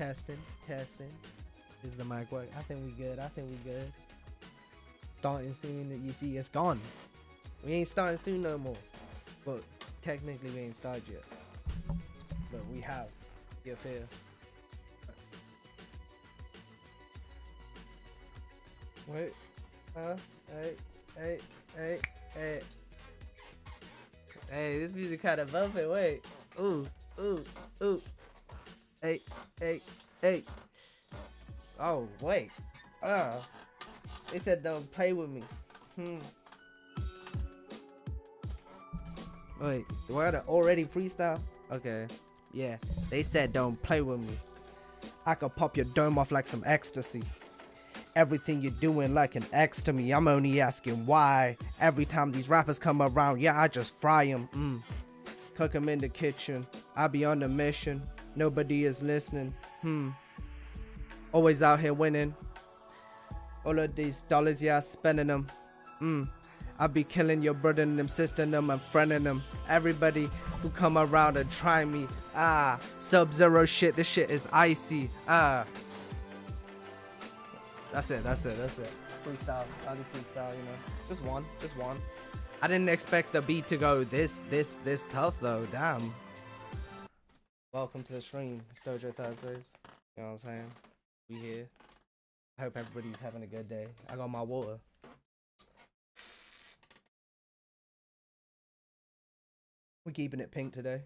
Testing. Is the mic work? I think we good. Starting soon. You see, it's gone. We ain't starting soon no more. But technically, we ain't started yet. But we have. You feel? Wait. Hey, this music kind of bumping. Wait. Ooh. Hey. Oh, wait. They said don't play with me. Wait, do I gotta already freestyle? Okay. Yeah, they said don't play with me. I could pop your dome off like some ecstasy. Everything you're doing like an X to me. I'm only asking why. Every time these rappers come around, yeah, I just fry them. Cook them in the kitchen. I be on the mission. Nobody is listening. Always out here winning. All of these dollars, yeah, spending them. I be killing your brother and them, sister and them, and friending them. Everybody who come around and try me. Sub-Zero shit. This shit is icy. That's it. Freestyle. I do freestyle, you know. Just one. I didn't expect the beat to go this tough though. Damn. Welcome to the stream. It's Dojo Thursdays. You know what I'm saying? We here. I hope everybody's having a good day. I got my water. We're keeping it pink today.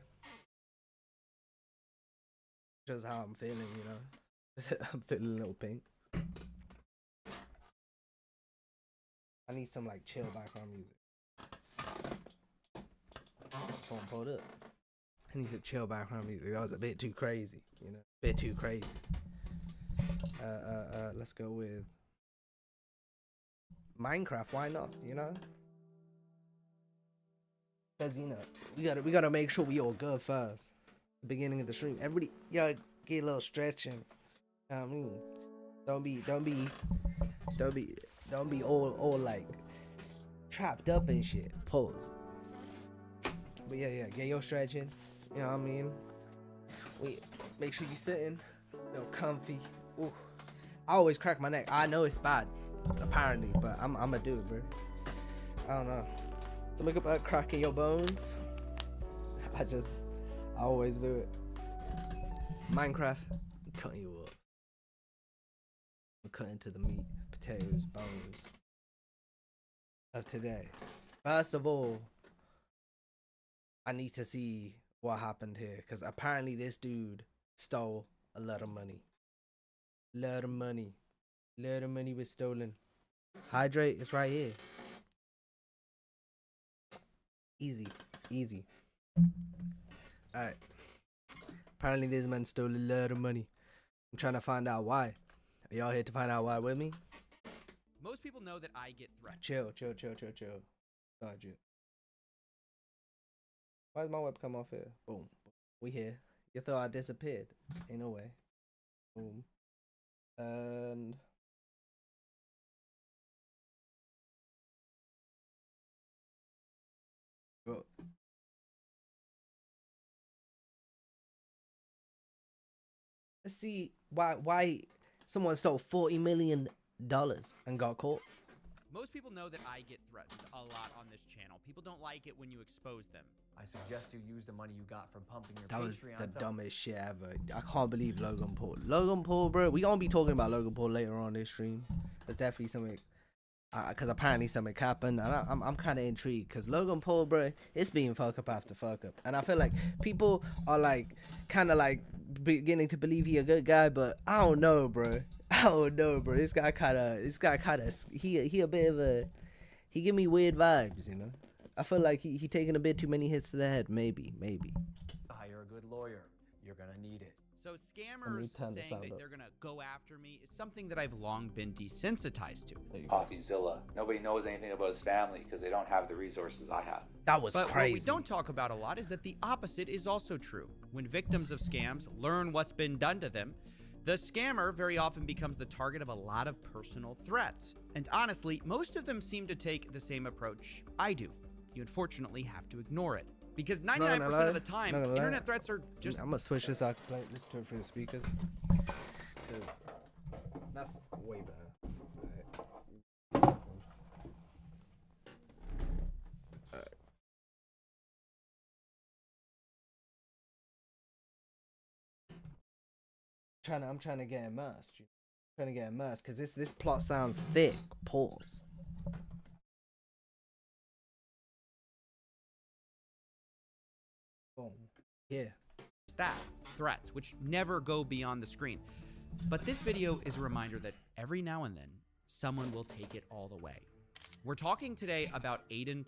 Just how I'm feeling, you know. I'm feeling a little pink. I need some like chill background music. Phone pulled up. I need some chill background music. That was a bit too crazy, you know. Bit too crazy. Let's go with Minecraft. Why not? You know. Cause you know we gotta make sure we all good first. The beginning of the stream. Everybody, yo, get a little stretching. You know what I mean, don't be all like trapped up and shit. Pause. But yeah, get your stretching. You know what I mean? We make sure you sitting, comfy. Ooh. I always crack my neck. I know it's bad, apparently, but I'ma do it, bro. I don't know. Something about cracking your bones. I always do it. Minecraft, I'm cutting you up. I'm cutting to the meat, potatoes, bones of today. First of all, I need to see what happened here, because apparently this dude stole a lot of money. Lot of money was stolen. Hydrate is right here. Easy. Alright. Apparently this man stole a lot of money. I'm trying to find out why. Are y'all here to find out why with me? Most people know that I get threatened. Chill. Alright, chill. Why is my webcam off here? Boom. We here. You thought I disappeared. Ain't no way. Boom. And bro. Let's see why someone stole $40 million and got caught. Most people know that I get threatened a lot on this channel. People don't like it when you expose them. I suggest you use the money you got from pumping your That was Patreon. the dumbest shit ever. I can't believe Logan Paul. Logan Paul, bro. We gonna be talking about Logan Paul later on this stream. There's definitely something, because apparently something happened, and I'm kind of intrigued. Because Logan Paul, bro, it's being fuck up after fuck up, and I feel like people are like kind of like beginning to believe he a good guy, but I don't know, bro. This guy kind of, he a bit of a, he give me weird vibes, you know. I feel like he taking a bit too many hits to the head. Maybe. Hire a good lawyer. You're gonna need it. So scammers saying that they're gonna go after me is something that I've long been desensitized to. CoffeeZilla. Nobody knows anything about his family because they don't have the resources I have. That was but crazy. What we don't talk about a lot is that the opposite is also true. When victims of scams learn what's been done to them, the scammer very often becomes the target of a lot of personal threats. And honestly, most of them seem to take the same approach I do. You unfortunately have to ignore it. Because Not 99% gonna lie. of the time, Not gonna lie. internet threats are just I'm gonna switch this out. Listen to it through the speakers. 'Cause that's way better. Alright. I'm trying to get immersed. Trying to get immersed because this plot sounds thick. Pause. Boom. Yeah. that, threats, which never go beyond the screen. But this video is a reminder that every now and then, someone will take it all the way. We're talking today about Aiden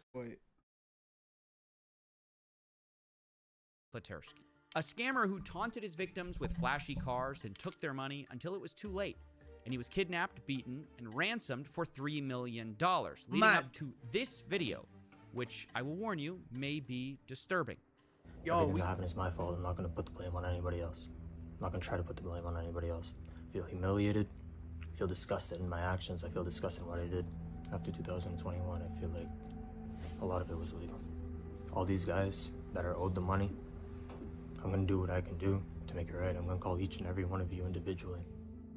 Platersky, a scammer who taunted his victims with flashy cars and took their money until it was too late. And he was kidnapped, beaten, and ransomed for $3 million, leading up to this video, which I will warn you, may be disturbing. Everything that happened is my fault. I'm not going to put the blame on anybody else. I'm not going to try to put the blame on anybody else. I feel humiliated. I feel disgusted in my actions. I feel disgusted in what I did. After 2021, I feel like a lot of it was legal. All these guys that are owed the money, I'm going to do what I can do to make it right. I'm going to call each and every one of you individually.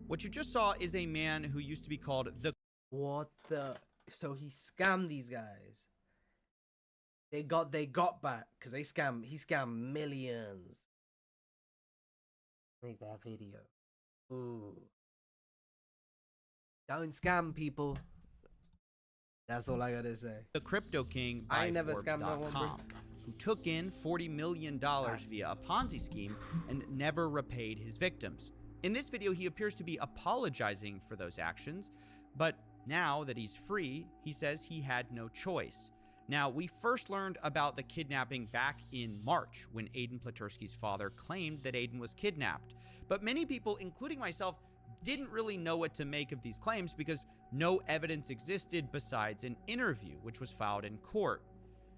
What you just saw is a man who used to be called the... What the? So he scammed these guys. They got back because he scammed millions. Make that video. Ooh. Don't scam people. That's all I gotta say. The Crypto King I by ain't never scammed no one, bro. Forbes.com, who took in $40 million via a Ponzi scheme and never repaid his victims. In this video, he appears to be apologizing for those actions, but now that he's free, he says he had no choice. Now, we first learned about the kidnapping back in March when Aiden Platersky's father claimed that Aiden was kidnapped. But many people, including myself, didn't really know what to make of these claims because no evidence existed besides an interview, which was filed in court.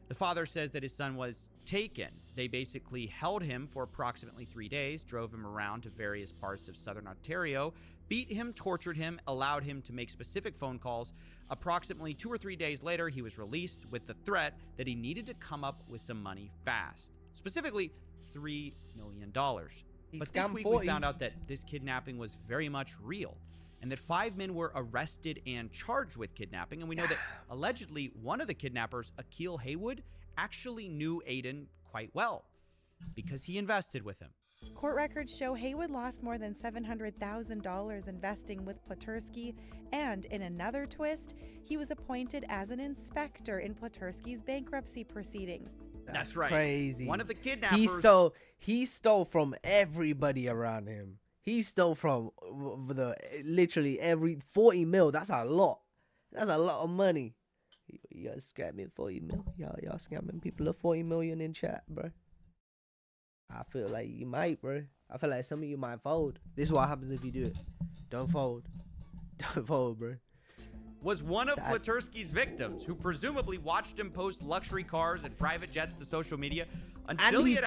The father says that his son was taken. They basically held him for approximately 3 days, drove him around to various parts of southern Ontario, beat him, tortured him, allowed him to make specific phone calls. Approximately 2 or 3 days later, he was released with the threat that he needed to come up with some money fast, specifically $3 million. But this week we found out that this kidnapping was very much real, and that 5 men were arrested and charged with kidnapping. And we know that allegedly one of the kidnappers, Akil Haywood, actually knew Aiden quite well because he invested with him. Court records show Haywood lost more than $700,000 investing with Platersky, and in another twist, he was appointed as an inspector in Platersky's bankruptcy proceedings. That's right. Crazy. One of the kidnappers... He stole from everybody around him. He stole from literally every 40 mil. That's a lot. That's a lot of money. Y'all scamming 40 mil. Y'all scamming people of 40 million in chat, bro. I feel like you might, bro. I feel like some of you might fold. This is what happens if you do it. Don't fold. Don't fold, bro. Was one of Platersky's victims, who presumably watched him post luxury cars and private jets to social media until he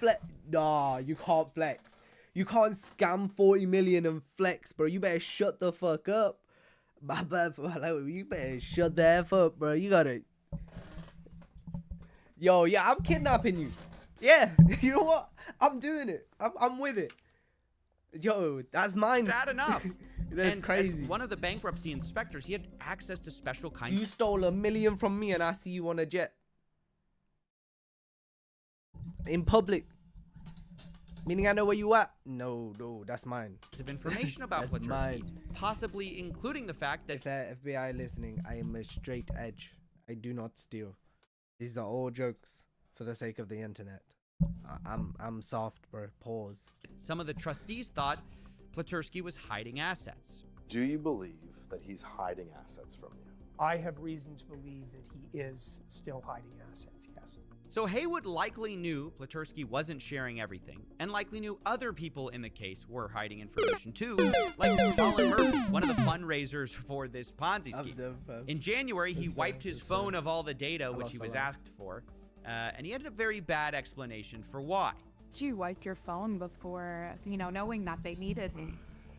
Nah, you can't flex. You can't scam 40 million and flex, bro. You better shut the fuck up. You better shut the F up, bro. You gotta... Yo, yeah, I'm kidnapping you. Yeah, you know what? I'm doing it. I'm with it. Yo, that's mine. Bad enough. That's crazy. As one of the bankruptcy inspectors, he had access to special kinds. You stole $1 million from me and I see you on a jet. In public. Meaning I know where you at? No, that's mine. Of information about Platersky, possibly including the fact that... If that FBI listening, I am a straight edge. I do not steal. These are all jokes for the sake of the internet. I'm soft, bro. Pause. Some of the trustees thought Platersky was hiding assets. Do you believe that he's hiding assets from you? I have reason to believe that he is still hiding assets, yes. So Haywood likely knew Platersky wasn't sharing everything, and likely knew other people in the case were hiding information too, like Colin Murphy, one of the fundraisers for this Ponzi scheme. In January, he wiped his phone of all the data which he was asked for, and he had a very bad explanation for why. You wiped your phone before, knowing that they needed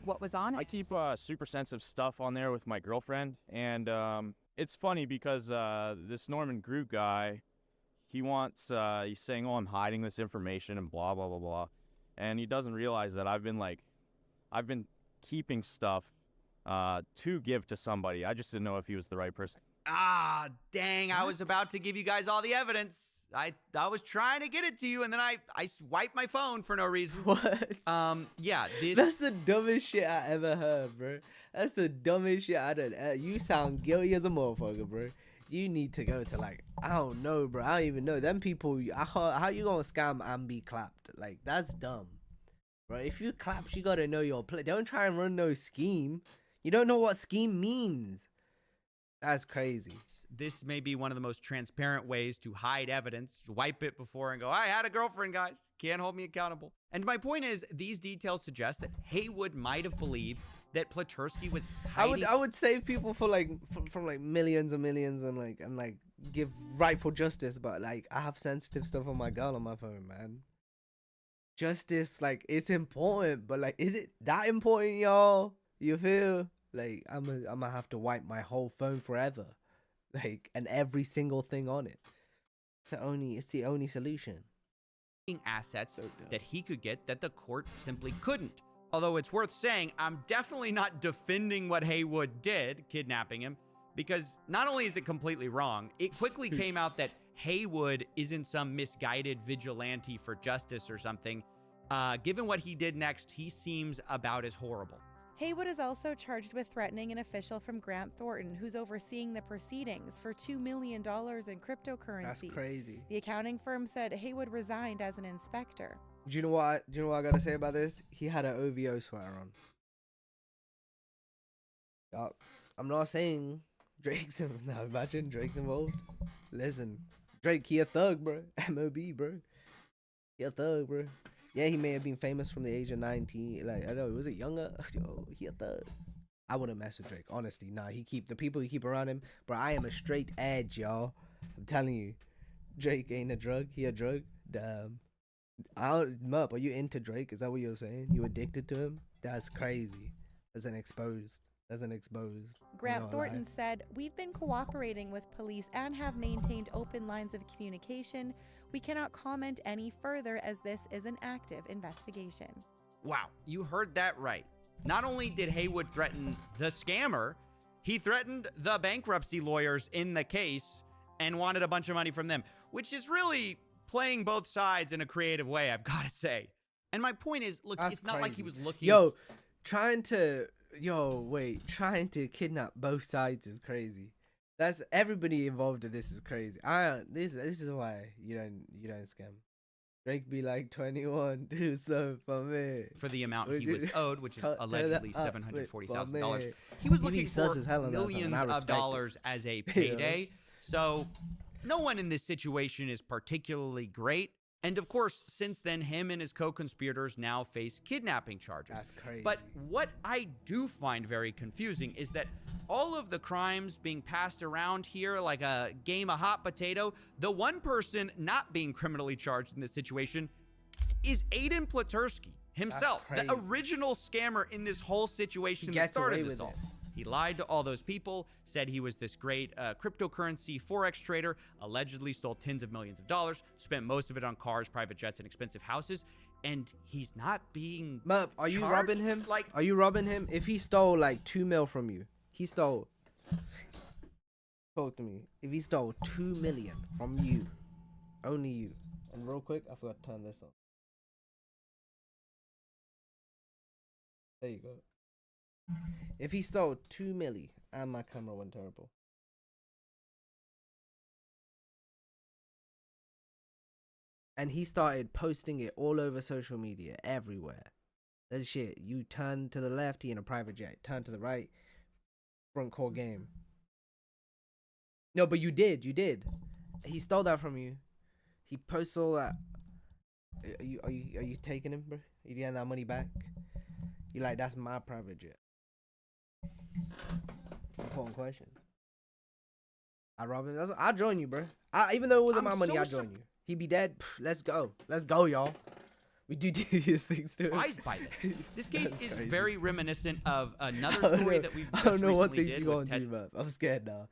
what was on it? I keep super sensitive stuff on there with my girlfriend, and it's funny because this Norman Groot guy, he's saying, oh, I'm hiding this information and blah, blah, blah, blah. And he doesn't realize that I've been keeping stuff to give to somebody. I just didn't know if he was the right person. Ah, dang, I was about to give you guys all the evidence. I was trying to get it to you, and then I swiped my phone for no reason. What? Yeah, this... That's the dumbest shit I ever heard, bro. That's the dumbest shit I done. You sound guilty as a motherfucker, bro. You need to go to, like, I don't know, bro. I don't even know. Them people, how you gonna scam and be clapped? Like, that's dumb. Bro, if you clap, you gotta know your play. Don't try and run no scheme. You don't know what scheme means. That's crazy. This may be one of the most transparent ways to hide evidence. Wipe it before and go, I had a girlfriend, guys. Can't hold me accountable. And my point is, these details suggest that Haywood might have believed that Platursky was hiding. I would save people for like from like millions and millions and like give rightful justice, but like I have sensitive stuff on my girl on my phone, man. Justice, like, it's important, but like, is it that important, y'all? You feel? Like, I'm gonna have to wipe my whole phone forever, like, and every single thing on it. It's the only solution. Assets that he could get that the court simply couldn't. Although it's worth saying, I'm definitely not defending what Haywood did, kidnapping him, because not only is it completely wrong, it quickly came out that Haywood isn't some misguided vigilante for justice or something. Given what he did next, he seems about as horrible. Haywood is also charged with threatening an official from Grant Thornton who's overseeing the proceedings for $2 million in cryptocurrency. That's crazy. The accounting firm said Haywood resigned as an inspector. Do you know what I gotta say about this? He had an OVO sweater on. I'm not saying Drake's now imagine Drake's involved. Listen, Drake, he a thug, bro. MOB, bro. He a thug, bro. Yeah, he may have been famous from the age of 19. Like, I don't know, was it younger? Yo, he a thug. I wouldn't mess with Drake, honestly. Nah, the people he keep around him, bro. I am a straight edge, y'all. I'm telling you, Drake ain't a drug. He a drug. Damn. Mup, are you into Drake? Is that what you're saying? You addicted to him? That's crazy. That's an exposed. Grant Thornton said, "We've been cooperating with police and have maintained open lines of communication. We cannot comment any further as this is an active investigation." Wow, you heard that right. Not only did Haywood threaten the scammer, he threatened the bankruptcy lawyers in the case and wanted a bunch of money from them, which is really playing both sides in a creative way, I've got to say. And my point is, look, That's it's not like he was looking... trying to kidnap both sides is crazy. That's everybody involved in this is crazy. This is why you don't scam. Drake be like 21, do something for me. For the amount he was owed, which is allegedly $740,000. He was looking for millions of dollars as a payday. So no one in this situation is particularly great. And of course, since then, him and his co-conspirators now face kidnapping charges. That's crazy. But what I do find very confusing is that all of the crimes being passed around here like a game of hot potato, the one person not being criminally charged in this situation is Aiden Platursky himself, the original scammer in this whole situation that started this all. He lied to all those people, said he was this great cryptocurrency forex trader, allegedly stole tens of millions of dollars, spent most of it on cars, private jets, and expensive houses, and he's not being Mup, are you charged? robbing him? Like, are you robbing him? If he stole like 2 mil from you, he stole... Talk to me. If he stole 2 million from you, only you, and real quick, I forgot to turn this off. There you go. If he stole 2 milli, and my camera went terrible. And he started posting it all over social media, everywhere. That shit, you turn to the left, he in a private jet. Turn to the right, front court game. No, but you did. He stole that from you. He posts all that. Are you taking him, bro? Are you getting that money back? You like, that's my private jet. Important question. I rob him. I'll join you, bro. Even though it wasn't my money, I'll join you. He be dead. Pff, let's go, y'all. We do devious things too. Surprised by this. This case is very reminiscent of another story that we've just I don't know what recently things did you with gonna do, man. I'm scared now.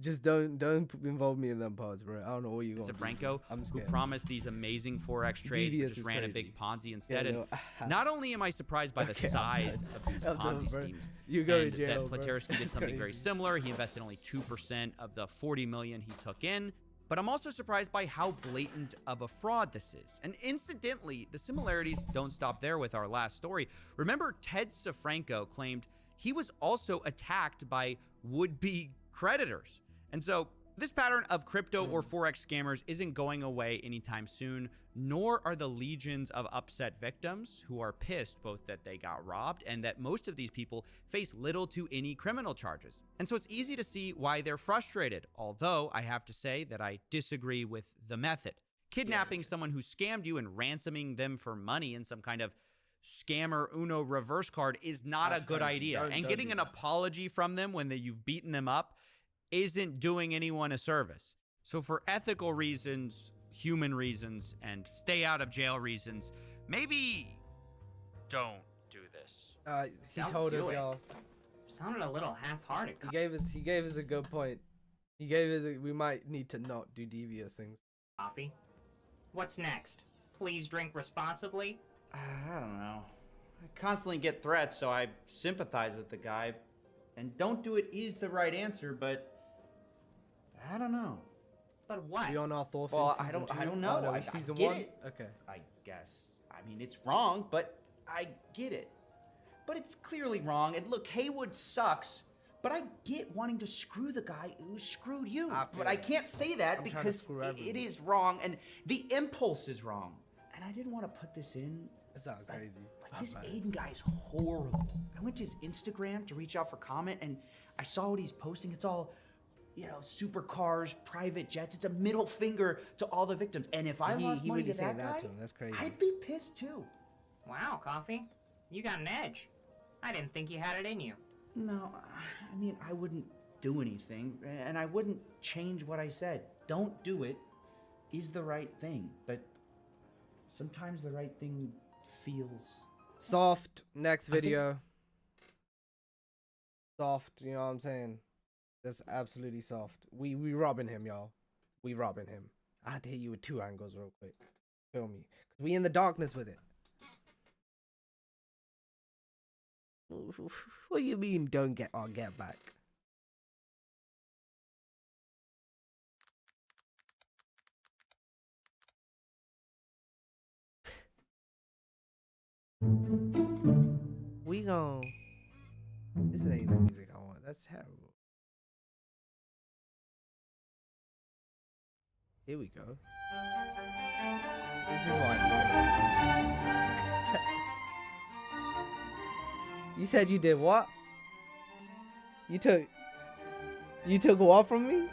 Just don't involve me in them parts, bro. I don't know what you're going. Franco, I'm who scared. promised these amazing forex trades, but Devious just is ran a crazy. big Ponzi instead. Yeah, and not only am I surprised by the Okay, I'm size done. of these I'm done, Ponzi bro. schemes, You go to and jail, that bro. Pleterski did That's something very crazy. similar. He invested only 2% of the 40 million he took in. But I'm also surprised by how blatant of a fraud this is. And incidentally, the similarities don't stop there with our last story. Remember, Ted Safranco claimed he was also attacked by would-be creditors. And so this pattern of crypto or forex scammers isn't going away anytime soon, nor are the legions of upset victims who are pissed both that they got robbed and that most of these people face little to any criminal charges. And so it's easy to see why they're frustrated, although I have to say that I disagree with the method. Kidnapping someone who scammed you and ransoming them for money in some kind of scammer Uno reverse card is not a good idea. And getting an apology from them when you've beaten them up isn't doing anyone a service. So for ethical reasons, human reasons, and stay out of jail reasons, maybe don't do this. He told us, y'all. Sounded a little half-hearted. He gave us a good point. We might need to not do devious things. Coffee. What's next? Please drink responsibly. I don't know. I constantly get threats, so I sympathize with the guy. And don't do it is the right answer, but I don't know. But what? We on our Thor Well, season I don't two? know. Oh, no, I season get 1? it. Okay. I guess. I mean, it's wrong, but I get it. But it's clearly wrong. And look, Haywood sucks, but I get wanting to screw the guy who screwed you. But I can't say that because it is wrong, and the impulse is wrong. And I didn't want to put this in. It's not crazy. But this Aiden guy is horrible. I went to his Instagram to reach out for comment, and I saw what he's posting. It's all, supercars, private jets. It's a middle finger to all the victims. And if I lost money to that guy, to him. That's crazy. I'd be pissed too. Wow, Coffee. You got an edge. I didn't think you had it in you. No, I mean, I wouldn't do anything, and I wouldn't change what I said. Don't do it is the right thing, but sometimes the right thing feels soft. Next video. Soft, you know what I'm saying? That's absolutely soft. We robbing him, y'all. We robbing him. I had to hit you with 2 angles real quick. Feel me? 'Cause we in the darkness with it. What do you mean don't get our get back? We gon' This ain't the music I want. That's terrible. Here we go. This is why. You said you did what? You took what from me?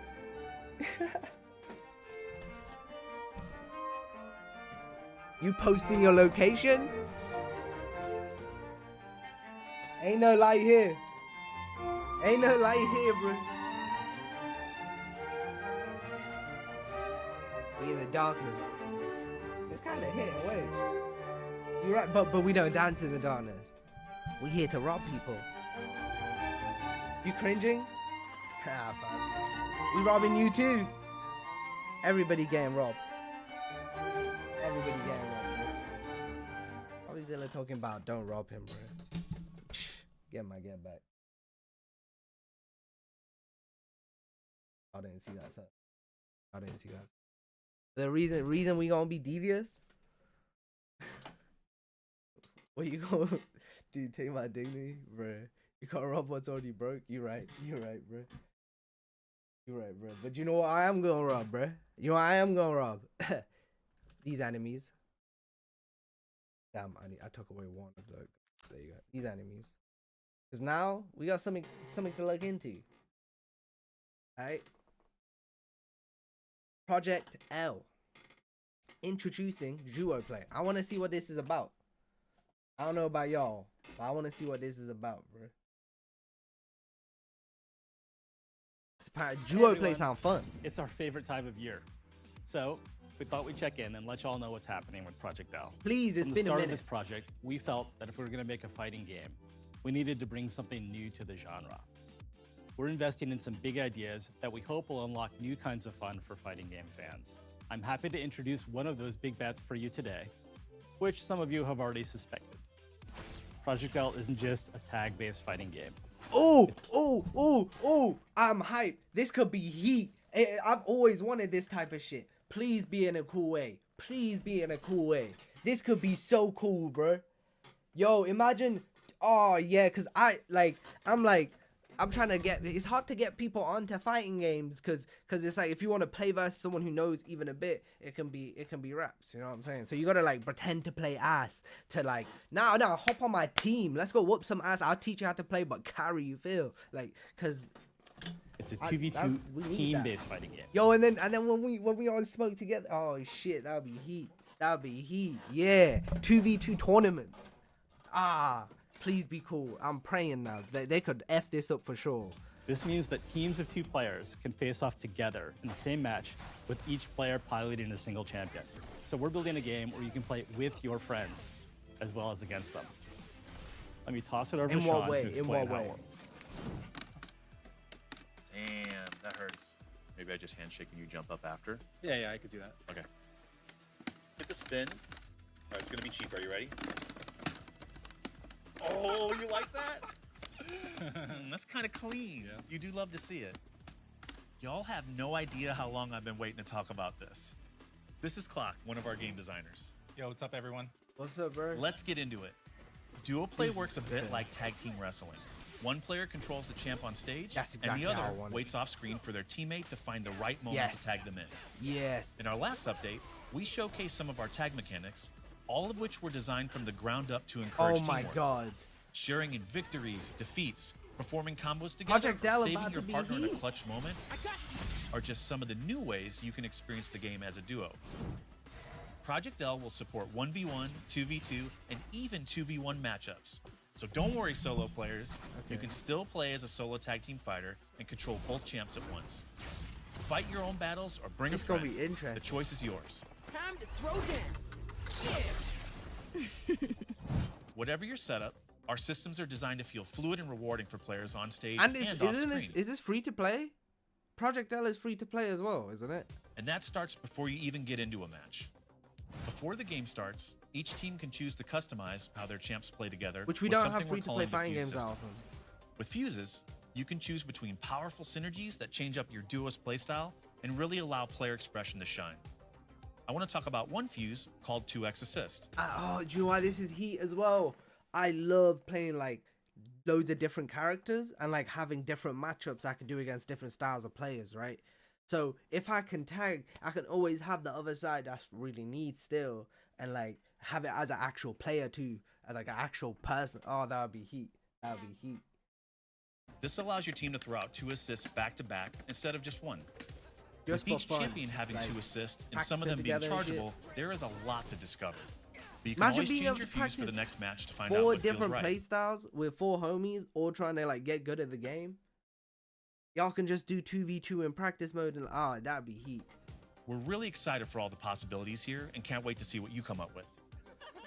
You posting your location? Ain't no light here. Ain't no light here, bro. We in the darkness. It's kind of here, wait. You're right, but we don't dance in the darkness. We here to rob people. You cringing? Ah, fam. We robbing you too. Everybody getting robbed. Everybody getting robbed, bro. Probably talking about don't rob him, bro. Get back. I didn't see that, sir. I didn't see that. The reason we gonna be devious? What you gonna dude? Take my dignity, bro. You can't rob what's already broke. You're right, bro. You're right, bro. But you know what? I am gonna rob, bro. You know what I am gonna rob these enemies. Damn, I took away one of the. There you go. These enemies. Cause now we got something to look into. Alright. Project L. Introducing duo play. I wanna see what this is about. I don't know about y'all, but I wanna see what this is about, bro. Duo play sound fun. It's our favorite time of year. So we thought we'd check in and let y'all know what's happening with Project L. Please, it's been a minute. From the start of this project, we felt that if we were gonna make a fighting game, we needed to bring something new to the genre. we're investing in some big ideas that we hope will unlock new kinds of fun for fighting game fans. I'm happy to introduce one of those big bets for you today, which some of you have already suspected. Project L isn't just a tag-based fighting game. I'm hyped. This could be heat. I've always wanted this type of shit. Please be in a cool way. Please be in a cool way. This could be so cool, bro. Yo, imagine. Oh, yeah, because I'm trying to get, it's hard to get people onto fighting games because it's like if you want to play versus someone who knows even a bit, it can be raps, you know what I'm saying? So you gotta like pretend to play ass to like, nah, hop on my team, let's go whoop some ass, I'll teach you how to play, but carry, you feel like, because it's a 2v2 team-based fighting game. Yo, and then when we all smoke together, oh shit, that'd be heat, yeah, 2v2 tournaments, please be cool. I'm praying now. They could F this up for sure. This means that teams of 2 players can face off together in the same match with each player piloting a single champion. So we're building a game where you can play with your friends as well as against them. Let me toss it over to Sean to explain how it works. Damn, that hurts. Maybe I just handshake and you jump up after? Yeah, I could do that. Okay. Hit the spin. All right, it's gonna be cheap. Are you ready? Oh, you like that? That's kind of clean. Yeah. You do love to see it. Y'all have no idea how long I've been waiting to talk about this. This is Clock, one of our game designers. Yo, what's up, everyone? What's up, bro? Let's get into it. Duo play works a bit like tag team wrestling. One player controls the champ on stage, and the other waits off screen for their teammate to find the right moment to tag them in. Yes. In our last update, we showcased some of our tag mechanics, all of which were designed from the ground up to encourage teamwork. Oh my god. Sharing in victories, defeats, performing combos together, saving your partner in a clutch moment are just some of the new ways you can experience the game as a duo. Project L will support 1v1, 2v2, and even 2v1 matchups. So don't worry, solo players. You can still play as a solo tag team fighter and control both champs at once. Fight your own battles or bring a friend. Gonna be interesting. The choice is yours. Time to throw down. Whatever your setup, our systems are designed to feel fluid and rewarding for players on stage and off screen. Is this free to play? Project L is free to play as well, isn't it? And that starts before you even get into a match. Before the game starts, each team can choose to customize how their champs play together. Which we don't have free to play fighting games often. With fuses, you can choose between powerful synergies that change up your duo's playstyle and really allow player expression to shine. I want to talk about one fuse called 2x Assist. Oh, do you know why this is heat as well? I love playing like loads of different characters and like having different matchups I can do against different styles of players, right? So if I can tag, I can always have the other side that's really neat still and like have it as an actual player too, as like an actual person. Oh, that would be heat. That would be heat. This allows your team to throw out 2 assists back to back instead of just one. Just with each fun, champion having like, 2 assists and some of them being chargeable, there is a lot to discover. But you can Imagine always being change able your to fuse for the practice next match to find out 4 what different feels right. play styles with 4 homies all trying to like get good at the game. Y'all can just do 2v2 in practice mode and that'd be heat. We're really excited for all the possibilities here and can't wait to see what you come up with.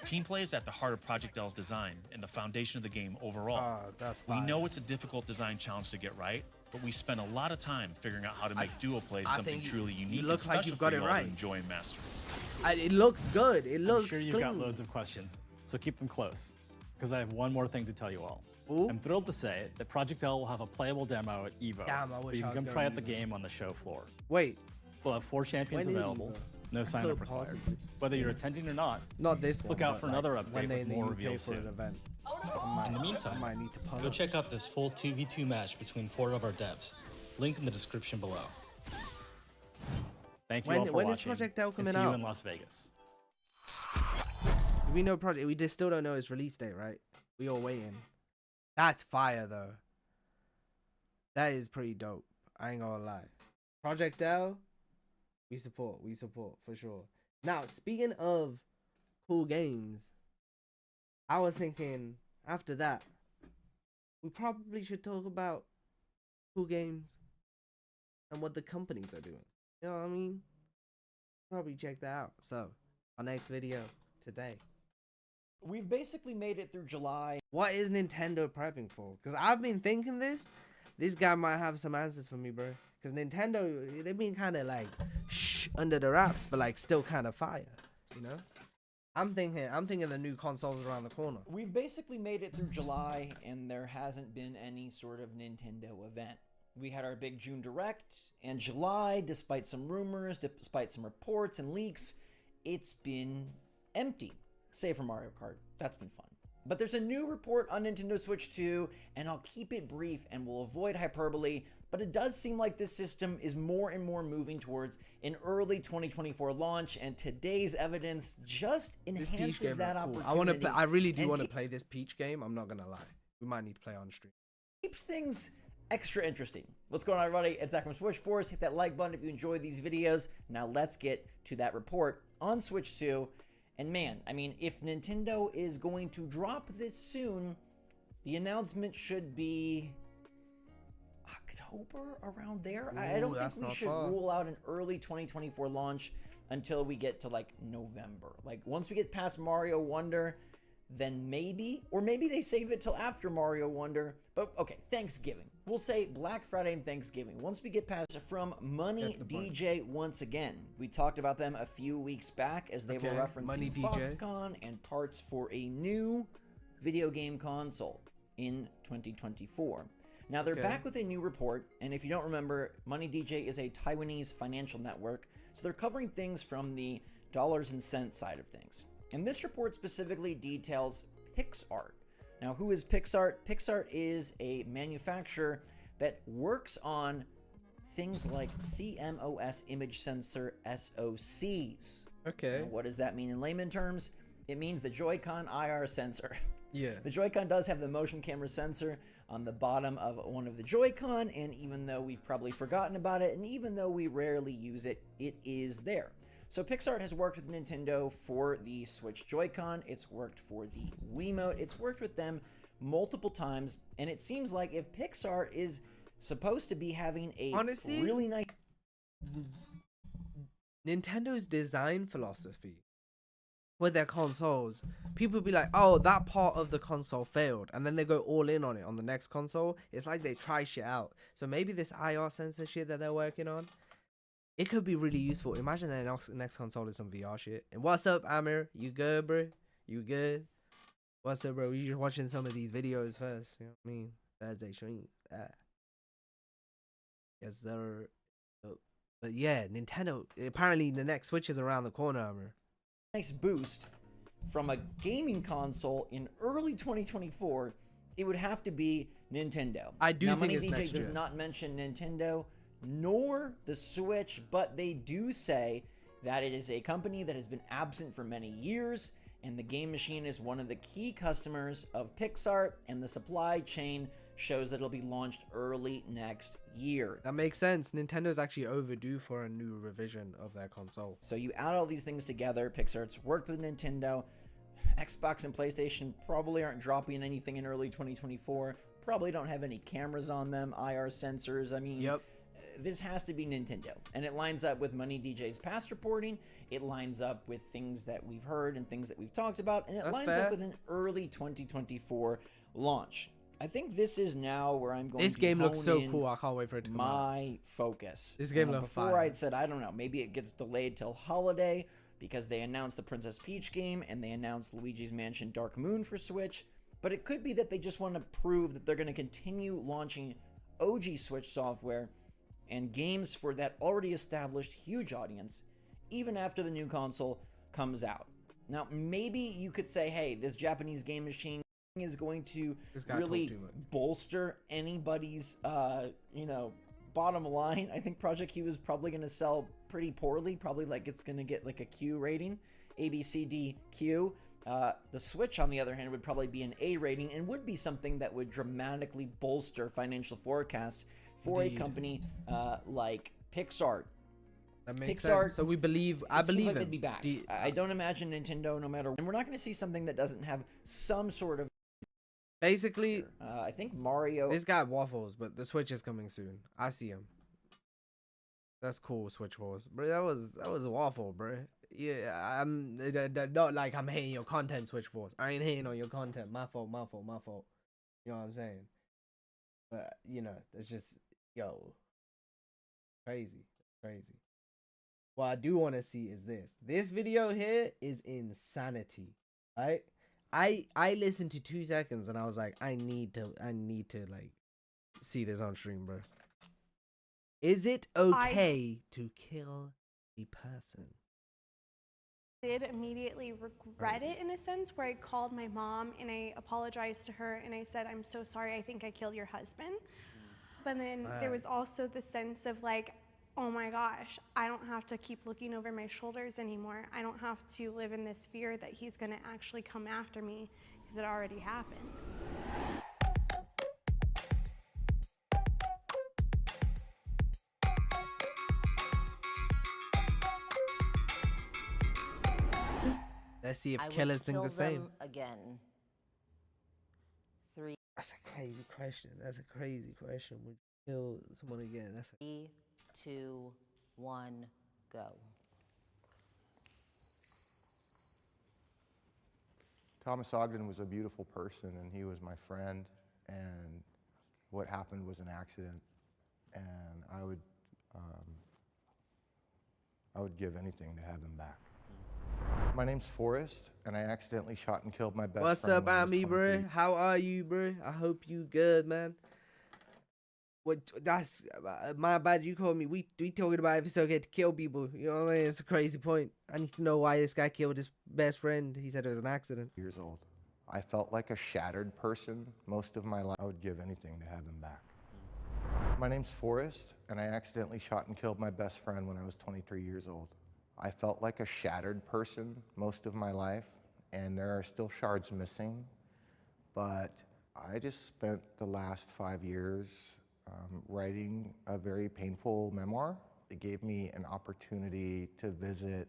Team play is at the heart of Project L's design and the foundation of the game overall. We know it's a difficult design challenge to get right, but we spent a lot of time figuring out how to make duo play something truly unique and special like you've got for it y'all right. to enjoy and master. It looks good. It looks I'm sure you've clean. got loads of questions, so keep them close, because I have one more thing to tell you all. Ooh. I'm thrilled to say that Project L will have a playable demo at EVO, Damn, I where wish you I can was come going try to out the EVO. game on the show floor. Wait. We'll have 4 champions When is available, EVO? no I sign-up could required. possibly. Whether you're attending or not, Not this one. look out but, for like, another when update they with in the more UK reveals for soon. an event. In the meantime, I might need to pull go up. check out this full 2v2 match between 4 of our devs. Link in the description below. Thank you all for When is watching, Project L and coming see you out? in Las Vegas. We know Project. We just still don't know its release date, right? We all waiting. That's fire though. That is pretty dope. I ain't gonna lie. Project L, we support for sure. Now, speaking of cool games, I was thinking after that, we probably should talk about cool games and what the companies are doing. You know what I mean? Probably check that out. So, our next video today. We've basically made it through July. What is Nintendo prepping for? Because I've been thinking this, this guy might have some answers for me, bro. Because Nintendo, they've been kind of like under the wraps, but like still kind of fire, you know. I'm thinking the new consoles around the corner. We've basically made it through July, and there hasn't been any sort of Nintendo event. We had our big June Direct, and July, despite some rumors, despite some reports and leaks, it's been empty, save for Mario Kart. That's been fun. But there's a new report on Nintendo Switch 2, and I'll keep it brief and will avoid hyperbole, but it does seem like this system is more and more moving towards an early 2024 launch, and today's evidence just enhances that opportunity. I really do want to play this Peach game. I'm not gonna lie. We might need to play on stream. Keeps things extra interesting. What's going on, everybody? It's Zach from Switch Force. Hit that like button if you enjoy these videos. Now let's get to that report on Switch 2. And man, I mean, if Nintendo is going to drop this soon, the announcement should be October, around there. Ooh, I don't think we should far. rule out an early 2024 launch until we get to like November. Like once we get past Mario Wonder, then maybe, or maybe they save it till after Mario Wonder. But okay, Thanksgiving. We'll say Black Friday and Thanksgiving. Once we get past from Money DJ once again. We talked about them a few weeks back as they were referencing Foxconn and parts for a new video game console in 2024. Now they're back with a new report, and if you don't remember, Money DJ is a Taiwanese financial network, so they're covering things from the dollars and cents side of things. And this report specifically details PixArt. Now, who is PixArt? PixArt is a manufacturer that works on things like CMOS image sensor SoCs. Okay. Now, what does that mean in layman terms? It means the Joy-Con IR sensor. Yeah. The Joy-Con does have the motion camera sensor on the bottom of one of the Joy-Con, and even though we've probably forgotten about it, and even though we rarely use it, it is there. So PixArt has worked with Nintendo for the Switch Joy-Con, it's worked for the Wiimote, it's worked with them multiple times, and it seems like if PixArt is supposed to be having a really nice... Nintendo's design philosophy with their consoles, people be like, oh, that part of the console failed, and then they go all in on it on the next console. It's like they try shit out. So maybe this IR sensor shit that they're working on, it could be really useful. Imagine that next console is some VR shit. And what's up, Amir? You good, bro? You good? What's up, bro? You just watching some of these videos first. You know what I mean? That's a stream. Yes, sir. But yeah, Nintendo, apparently the next Switch is around the corner, Amir. Nice boost from a gaming console in early 2024, it would have to be Nintendo. I do think Money it's DJ next does year. not mention Nintendo nor the Switch, but they do say that it is a company that has been absent for many years, and the game machine is one of the key customers of PixArt, and the supply chain shows that it'll be launched early next year. That makes sense. Nintendo's actually overdue for a new revision of their console. So you add all these things together, PixArt's worked with Nintendo, Xbox and PlayStation probably aren't dropping anything in early 2024, probably don't have any cameras on them, IR sensors, I mean, this has to be Nintendo. And it lines up with Money DJ's past reporting, it lines up with things that we've heard and things that we've talked about, and it lines up with an early 2024 launch. I think this is now where I'm going to This game looks so hone in cool. I can't wait for it to come out. my focus. This game looks Before fire. I'd said, I don't know, maybe it gets delayed till holiday because they announced the Princess Peach game and they announced Luigi's Mansion Dark Moon for Switch. But it could be that they just want to prove that they're going to continue launching OG Switch software and games for that already established huge audience even after the new console comes out. Now, maybe you could say, hey, this Japanese game machine is going to really bolster anybody's, you know, bottom line. I think Project Q is probably going to sell pretty poorly. Probably like it's going to get like a Q rating, A, B, C, D, Q. The Switch, on the other hand, would probably be an A rating and would be something that would dramatically bolster financial forecasts for a company like PixArt. That makes sense. So we believe, I believe like it. They'd be back. I don't imagine Nintendo, no matter, and we're not going to see something that doesn't have some sort of. Basically, I think Mario. This guy waffles, but the Switch is coming soon. I see him. That's cool, Switch Wars, bro. That was a waffle, bro. Yeah, I'm not like I'm hating your content, Switch Wars. I ain't hating on your content. My fault. You know what I'm saying? But you know, that's just crazy. What I do want to see is this. This video here is insanity. Right? I listened to 2 seconds and I was like, I need to like see this on stream, bro. Is it okay to kill the person? Did immediately regret it in a sense, where I called my mom and I apologized to her and I said, I'm so sorry, I think I killed your husband. But then there was also the sense of like, oh my gosh, I don't have to keep looking over my shoulders anymore. I don't have to live in this fear that he's gonna actually come after me, because it already happened. Let's see if killers think the same. Again. 3. That's a crazy question. Would you kill someone again? That's 3, 2, 1, go. Thomas Ogden was a beautiful person, and he was my friend, and what happened was an accident, and I would give anything to have him back. My name's Forrest, and I accidentally shot and killed my best friend. What's up, Ami, bro? How are you, bro? I hope you good, man. What? That's my bad. You called me. We talking about if it's okay to kill people. You know what I mean? It's a crazy point. I need to know why this guy killed his best friend. He said it was an accident. Years old. I felt like a shattered person most of my life. I would give anything to have him back. My name's Forrest, and I accidentally shot and killed my best friend when I was 23 years old. I felt like a shattered person most of my life, and there are still shards missing, but I just spent the last 5 years writing a very painful memoir. It gave me an opportunity to visit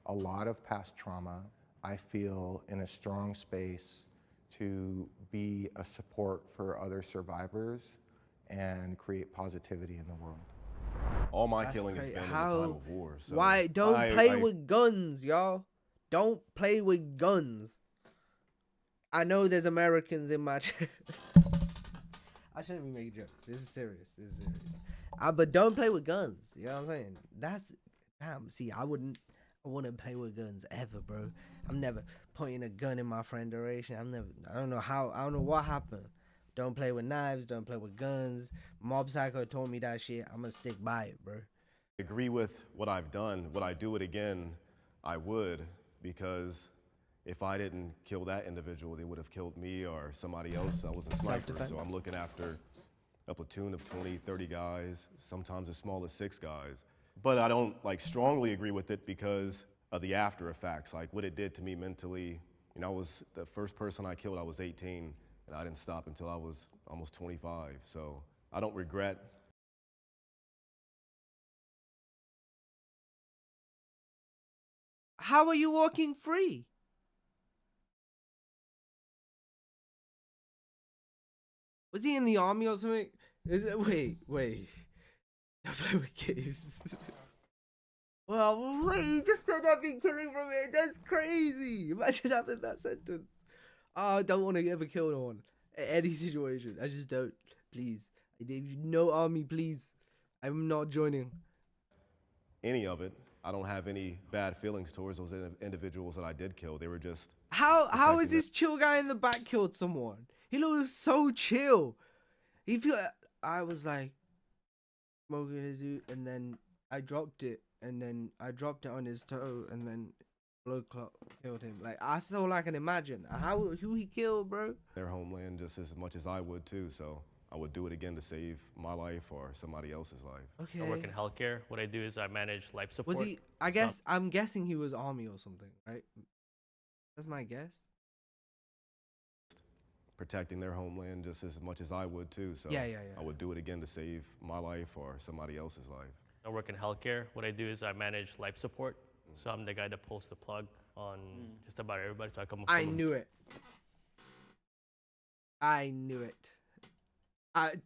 a lot of past trauma. I feel in a strong space to be a support for other survivors and create positivity in the world. All my killing has been in the time of war. So why don't play with guns, y'all? Don't play with guns. I know there's Americans in my chat. I shouldn't be making jokes. This is serious. But don't play with guns. You know what I'm saying? That's damn. See, I wouldn't play with guns ever, bro. I'm never pointing a gun in my friend direction. I don't know what happened. Don't play with knives. Don't play with guns. Mob Psycho told me that shit. I'm gonna stick by it, bro. I agree with what I've done. Would I do it again? I would, because if I didn't kill that individual, they would have killed me or somebody else. I was a sniper, so I'm looking after a platoon of 20, 30 guys, sometimes as small as 6 guys. But I don't strongly agree with it because of the after effects, like what it did to me mentally. You know, I was the first person I killed, I was 18, and I didn't stop until I was almost 25. So I don't regret. How are you walking free? Was he in the army or something? Wait. Don't play with games. Well, wait, he just said I've been killing from it. That's crazy. Imagine having that sentence. Oh, I don't want to ever kill no one. In any situation. I just don't. Please. No army, please. I'm not joining. Any of it. I don't have any bad feelings towards those individuals that I did kill. They were just... How is this chill guy in the back killed someone? He looks so chill. I was like smoking his oot, and then I dropped it, and then I dropped it on his toe, and then blood clot killed him. Like, that's all I can imagine. Who he killed, bro? Their homeland just as much as I would too, so I would do it again to save my life or somebody else's life. Okay. I work in healthcare. What I do is I manage life support. Was he? I'm guessing he was army or something, right? That's my guess. Protecting their homeland just as much as I would too, so yeah. I would do it again to save my life or somebody else's life. I work in healthcare. What I do is I manage life support. So I'm the guy that pulls the plug on just about everybody. So I knew it.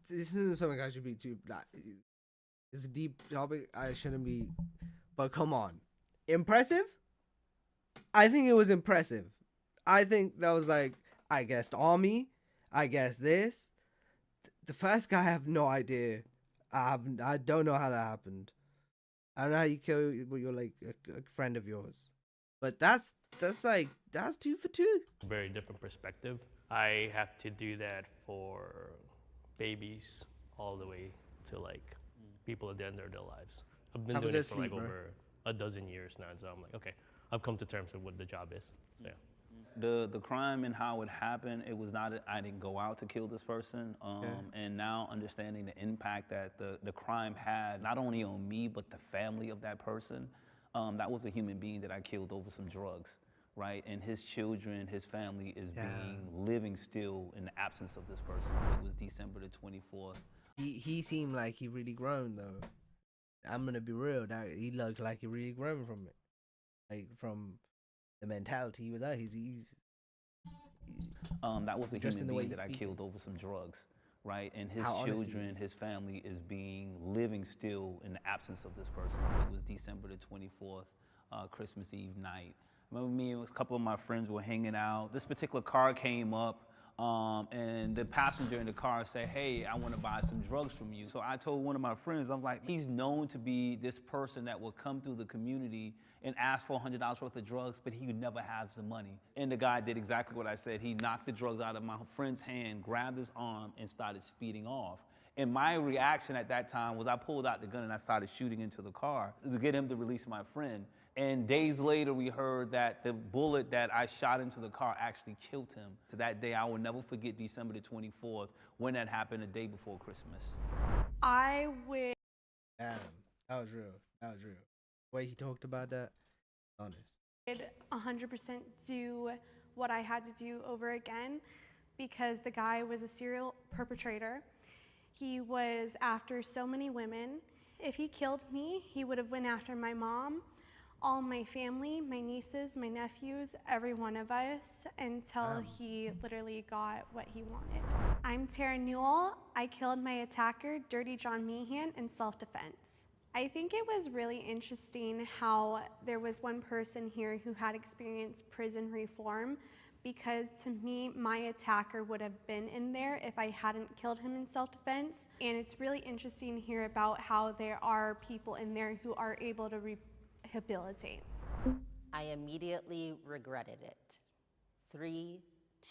This isn't something I should be too. It's a deep topic. I shouldn't be. But come on, impressive. I think it was impressive. I think that was like, I guessed army. I guessed this. The first guy, I have no idea. I don't know how that happened. I don't know how you kill your like a friend of yours. But that's 2 for 2. Very different perspective. I have to do that for babies all the way to like people at the end of their lives. I've been doing it for like over a dozen years now, so I'm like, okay, I've come to terms with what the job is. So, yeah. The crime and how it happened, it was not, I didn't go out to kill this person. And now understanding the impact that the crime had, not only on me, but the family of that person. That was a human being that I killed over some drugs, right? And his children, his family is living still in the absence of this person. It was December the 24th. He seemed like he really grown though. I'm gonna be real, that he looked like he really grown from it. Like from the mentality he was at. That was a human being that I killed over some drugs, right? And his children, his family is living still in the absence of this person. It was December the 24th, Christmas Eve night. I remember me and a couple of my friends were hanging out. This particular car came up, and the passenger in the car said, hey, I want to buy some drugs from you. So I told one of my friends, I'm like, he's known to be this person that will come through the community and ask for $100 worth of drugs, but he never has the money. And the guy did exactly what I said. He knocked the drugs out of my friend's hand, grabbed his arm, and started speeding off. And my reaction at that time was I pulled out the gun and I started shooting into the car to get him to release my friend. And days later, we heard that the bullet that I shot into the car actually killed him. To that day, I will never forget December the 24th, when that happened, the day before Christmas. I would... Damn, that was real. That was real. The way he talked about that, honest. I would 100% do what I had to do over again, because the guy was a serial perpetrator. He was after so many women. If he killed me, he would have went after my mom, all my family, my nieces, my nephews, every one of us, until he literally got what he wanted. I'm Tara Newell. I killed my attacker, Dirty John Meehan, in self-defense. I think it was really interesting how there was one person here who had experienced prison reform, because to me, my attacker would have been in there if I hadn't killed him in self-defense. And it's really interesting to hear about how there are people in there who are able to rehabilitate. I immediately regretted it. 3,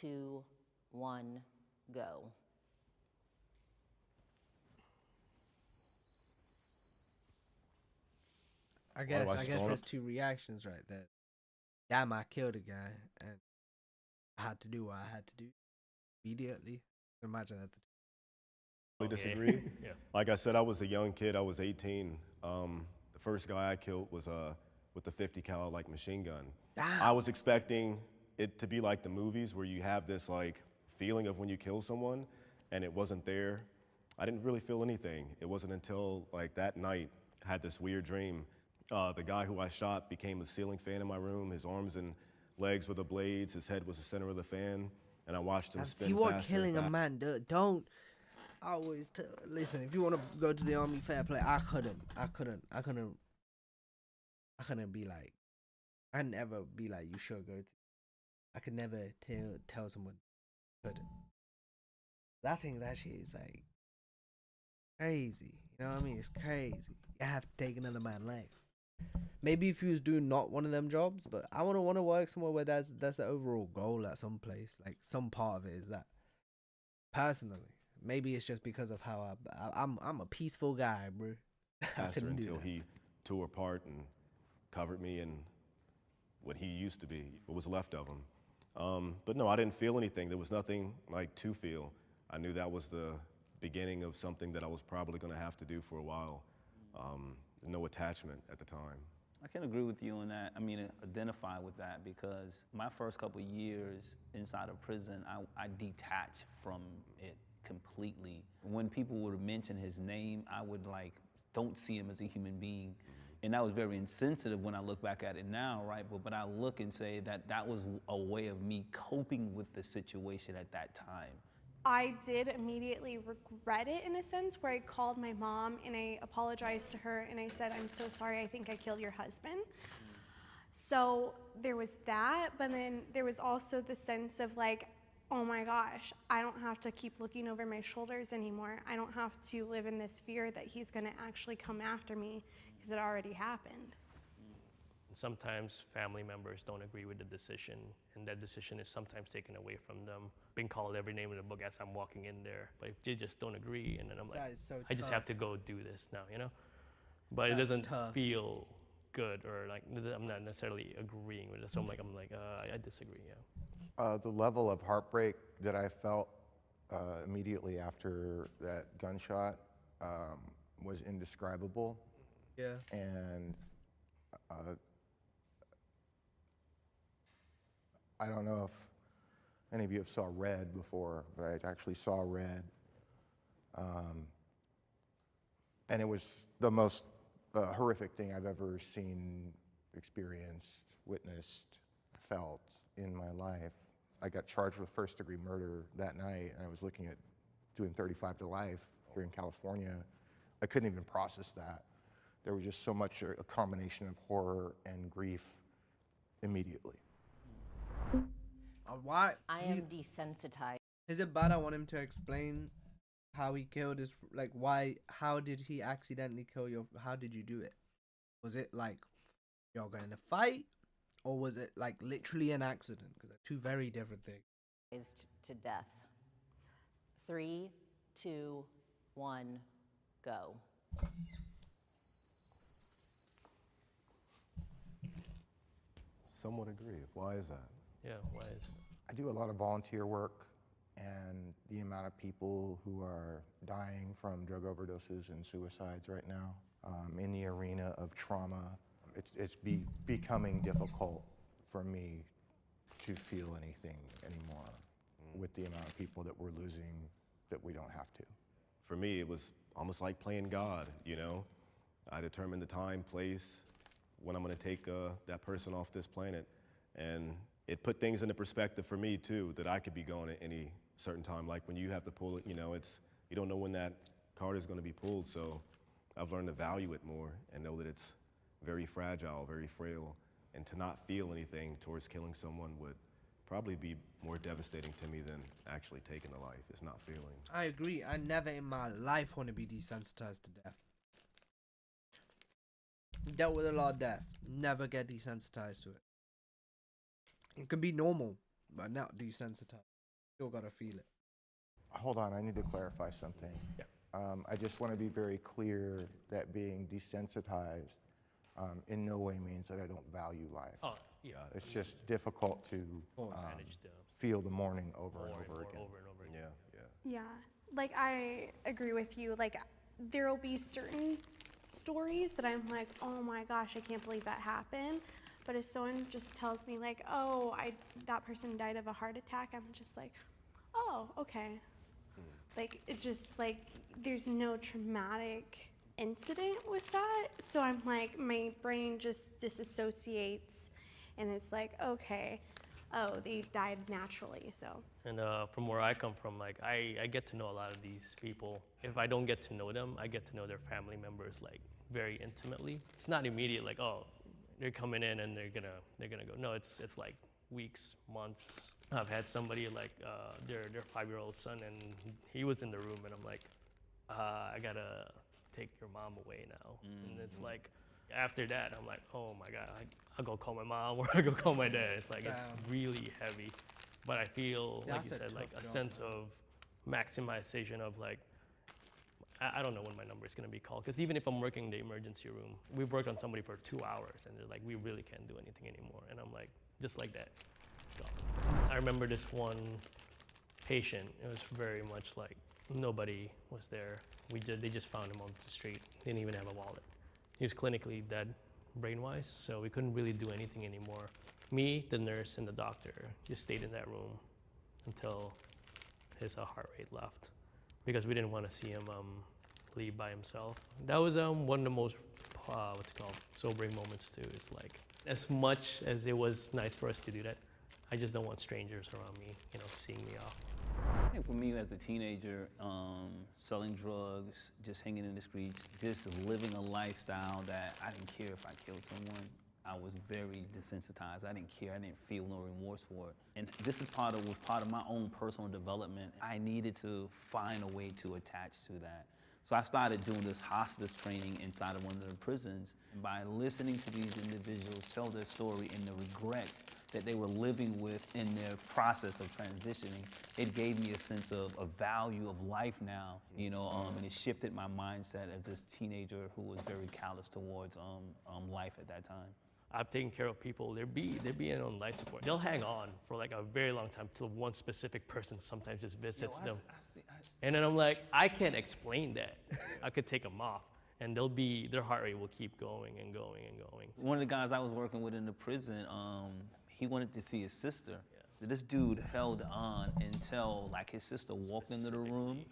2, 1, go. I guess there's 2 reactions right there. Damn, I killed a guy, and I had to do what I had to do immediately. Imagine that. I disagree. Yeah. Like I said, I was a young kid. I was 18. The first guy I killed was with a 50 cal like machine gun. Damn. I was expecting it to be like the movies where you have this like feeling of when you kill someone, and it wasn't there. I didn't really feel anything. It wasn't until like that night I had this weird dream. The guy who I shot became a ceiling fan in my room. His arms and legs were the blades. His head was the center of the fan, and I watched him spin. See what killing a man don't always listen. If you want to go to the army, fair play. I couldn't be like. I'd never be like, you should go. I could never tell someone couldn't. I think that shit is like crazy. You know what I mean? It's crazy. You have to take another man's life. Maybe if you was doing not one of them jobs, but I want to work somewhere where that's the overall goal at some place. Like some part of it is that. Personally, maybe it's just because of how I'm a peaceful guy, bro. Until he tore apart and covered me in what he used to be, what was left of him. But no, I didn't feel anything. There was nothing like to feel. I knew that was the beginning of something that I was probably going to have to do for a while. No attachment at the time. I can agree with you on that. I mean, identify with that, because my first couple of years inside of prison, I detached from it completely. When people would mention his name, I would don't see him as a human being. And that was very insensitive when I look back at it now, right? But I look and say that was a way of me coping with the situation at that time. I did immediately regret it in a sense, where I called my mom and I apologized to her and I said, I'm so sorry, I think I killed your husband. So there was that, but then there was also the sense of like, oh my gosh, I don't have to keep looking over my shoulders anymore. I don't have to live in this fear that he's going to actually come after me because it already happened. Sometimes family members don't agree with the decision, and that decision is sometimes taken away from them. Being called every name in the book as I'm walking in there, but if they just don't agree, and then I'm like, That is so I just tough. have to go do this now, you know? But it That's doesn't tough. feel good, or like I'm not necessarily agreeing with it. So I'm like, I disagree, yeah. The level of heartbreak that I felt immediately after that gunshot was indescribable. Yeah. And I don't know if any of you have saw Red before, but I actually saw Red. And it was the most horrific thing I've ever seen, experienced, witnessed, felt in my life. I got charged with first-degree murder that night, and I was looking at doing 35 to life here in California. I couldn't even process that. There was just so much a combination of horror and grief immediately. Why? I am desensitized. Is it bad? I want him to explain how he killed his, like, why, how did he accidentally kill your, how did you do it? Was it like, y'all got in a fight? Or was it like literally an accident? Because they're two very different things. Is to death. 3, 2, 1, go. Somewhat agree. Why is that? Yeah, why is I do a lot of volunteer work, and the amount of people who are dying from drug overdoses and suicides right now in the arena of trauma, it's becoming difficult for me to feel anything anymore with the amount of people that we're losing that we don't have to. For me, it was almost like playing God, you know? I determined the time, place, when I'm gonna take that person off this planet. And it put things into perspective for me too, that I could be going at any certain time. Like when you have to pull it, you know, you don't know when that card is gonna be pulled. So I've learned to value it more and know that it's very fragile, very frail. And to not feel anything towards killing someone would probably be more devastating to me than actually taking the life. It's not feeling. I agree. I never in my life want to be desensitized to death. Dealt with a lot of death. Never get desensitized to it. It can be normal, but not desensitized. Still gotta feel it. Hold on, I need to clarify something. Yeah. I just want to be very clear that being desensitized in no way means that I don't value life. Oh, yeah. It's just difficult to manage the feel the mourning over and over again. Over and over again. Yeah, like I agree with you. Like there will be certain stories that I'm like, oh my gosh, I can't believe that happened. But if someone just tells me like, oh, that person died of a heart attack, I'm just like, oh, okay. Like it just like there's no traumatic incident with that. So I'm like, my brain just disassociates, and it's like, okay, oh, they died naturally. So. And from where I come from, like I get to know a lot of these people. If I don't get to know them, I get to know their family members like very intimately. It's not immediate, like, oh, they're coming in and they're gonna go. No, it's like weeks, months. I've had somebody like their 5-year-old son, and he was in the room, and I'm like, I gotta take your mom away now. And it's like after that, I'm like, oh my God, I'll go call my mom or I go call my dad. It's like, it's really heavy. But I feel, like you said, like a sense of maximization of like, I don't know when my number is gonna be called. Because even if I'm working in the emergency room, we've worked on somebody for 2 hours and they're like, we really can't do anything anymore. And I'm like, just like that. So, I remember this one patient, it was very much like nobody was there. They just found him on the street. Didn't even have a wallet. He was clinically dead, brain-wise, so we couldn't really do anything anymore. Me, the nurse, and the doctor just stayed in that room until his heart rate left, because we didn't want to see him leave by himself. That was one of the most, sobering moments too. It's like, as much as it was nice for us to do that, I just don't want strangers around me, seeing me off. I think for me as a teenager, selling drugs, just hanging in the streets, just living a lifestyle that I didn't care if I killed someone. I was very desensitized. I didn't care. I didn't feel no remorse for it. And this is part of my own personal development. I needed to find a way to attach to that. So I started doing this hospice training inside of one of the prisons. And by listening to these individuals tell their story and the regrets that they were living with in their process of transitioning, it gave me a sense of a value of life now, you know, and it shifted my mindset as this teenager who was very callous towards life at that time. I've taken care of people, they're being on life support. They'll hang on for like a very long time till one specific person sometimes just visits them. And then I'm like, I can't explain that. I could take them off and their heart rate will keep going and going and going. One of the guys I was working with in the prison, he wanted to see his sister. So this dude held on until like his sister walked into the room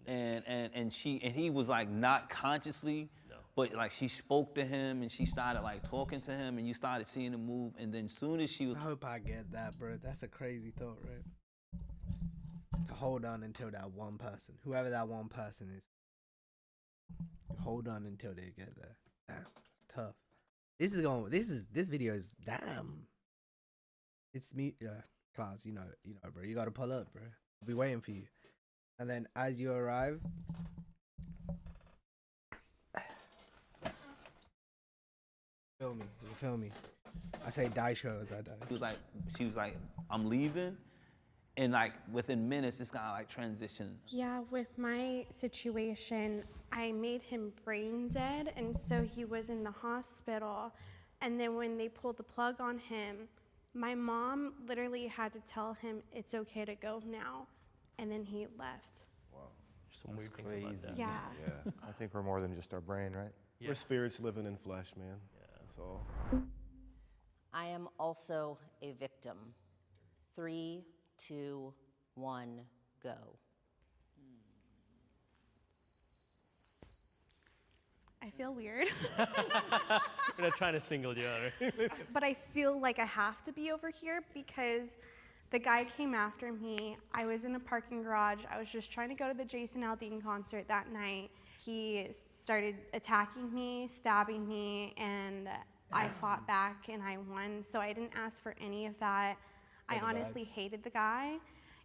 and he was like not consciously, but like she spoke to him and she started like talking to him and you started seeing him move, and then soon as she was— I hope I get that, bro. That's a crazy thought, right? To hold on until that one person, whoever that one person is, hold on until they get there. Damn, it's tough. This video is damn. It's me, Klaus. You know, bro. You gotta pull up, bro. I'll be waiting for you. And then as you arrive, feel me. You feel me? I say die shows. I die. She was like, I'm leaving. And like within minutes, this guy like transitioned. Yeah, with my situation, I made him brain dead, and so he was in the hospital. And then when they pulled the plug on him, my mom literally had to tell him it's okay to go now, and then he left. Wow. Some weird things about that. Yeah. Yeah. I think we're more than just our brain, right? Yeah. We're spirits living in flesh, man. Yeah. That's all. I am also a victim. 3, 2, 1, go. I feel weird. We're not trying to single you out. But I feel like I have to be over here because the guy came after me. I was in a parking garage. I was just trying to go to the Jason Aldean concert that night. He started attacking me, stabbing me, and I fought back and I won. So I didn't ask for any of that. I honestly hated the guy,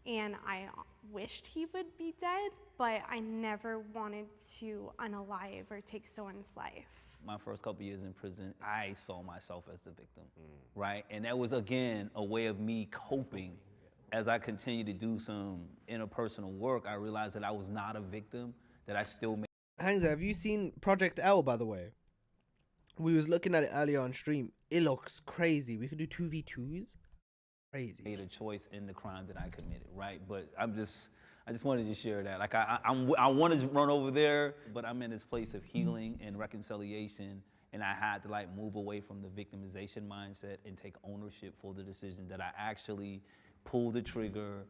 and I wished he would be dead, but I never wanted to unalive or take someone's life. My first couple years in prison, I saw myself as the victim, right? And that was, again, a way of me coping. As I continued to do some interpersonal work, I realized that I was not a victim, that I still made— Hangza, have you seen Project L, by the way? We was looking at it earlier on stream. It looks crazy. We could do 2v2s. Crazy. Made a choice in the crime that I committed, right? But I just wanted to share that. Like I wanted to run over there, but I'm in this place of healing and reconciliation, and I had to like move away from the victimization mindset and take ownership for the decision that I actually pulled the trigger,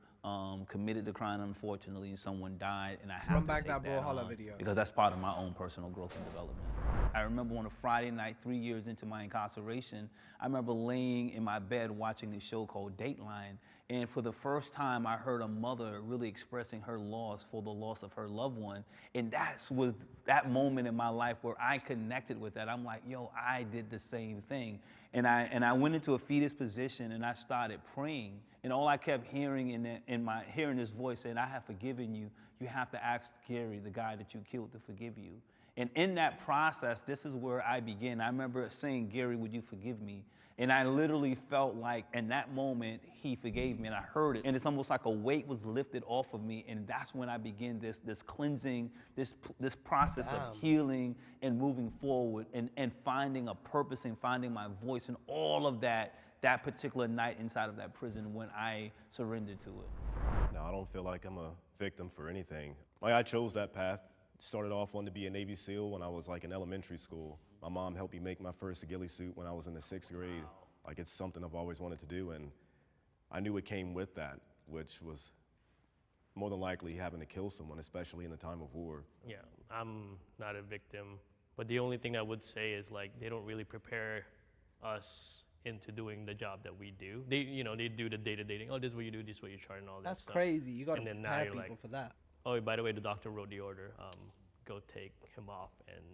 committed the crime, unfortunately, and someone died, and I have Run to back take that Brawlhalla video. because that's part of my own personal growth and development. I remember on a Friday night, 3 years into my incarceration, I remember laying in my bed watching this show called Dateline, and for the first time, I heard a mother really expressing her loss for the loss of her loved one, and that was that moment in my life where I connected with that. I'm like, yo, I did the same thing, and I went into a fetus position, and I started praying, and all I kept hearing hearing this voice saying, I have forgiven you. You have to ask Gary, the guy that you killed, to forgive you. And in that process, this is where I began. I remember saying, Gary, would you forgive me? And I literally felt like in that moment, he forgave me, and I heard it. And it's almost like a weight was lifted off of me, and that's when I began this cleansing, this process of healing and moving forward and finding a purpose and finding my voice and all of that particular night inside of that prison when I surrendered to it. No, I don't feel like I'm a victim for anything. Like I chose that path. Started off wanting to be a Navy SEAL when I was like in elementary school. My mom helped me make my first ghillie suit when I was in the 6th grade. Like it's something I've always wanted to do, and I knew it came with that, which was more than likely having to kill someone, especially in the time of war. Yeah, I'm not a victim, but the only thing I would say is like they don't really prepare us into doing the job that we do. They do the day-to-day thing. Oh, this is what you do, this is what you charge, and all that That's stuff. crazy. You got to And then now prepare you're people like, for that. Oh, by the way, the doctor wrote the order. Go take him off, and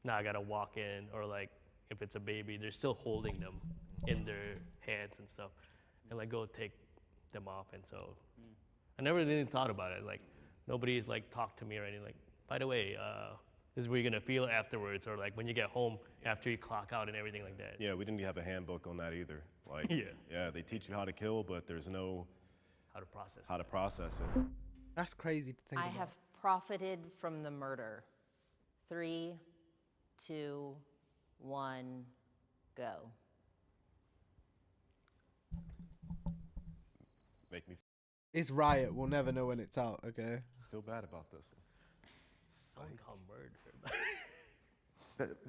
now I gotta walk in, or like if it's a baby, they're still holding them in their hands and stuff, and like go take them off. And so I never really thought about it. Like nobody's like talked to me or anything. Like, by the way, this is where you're gonna feel afterwards, or like when you get home after you clock out and everything like that. Yeah, we didn't have a handbook on that either. Like, yeah, they teach you how to kill, but there's no how to process it. That's crazy to think I about. have profited from the murder. 3, 2, 1, go. Make me It's Riot. We'll never know when it's out, okay? feel bad about this. Something called murder.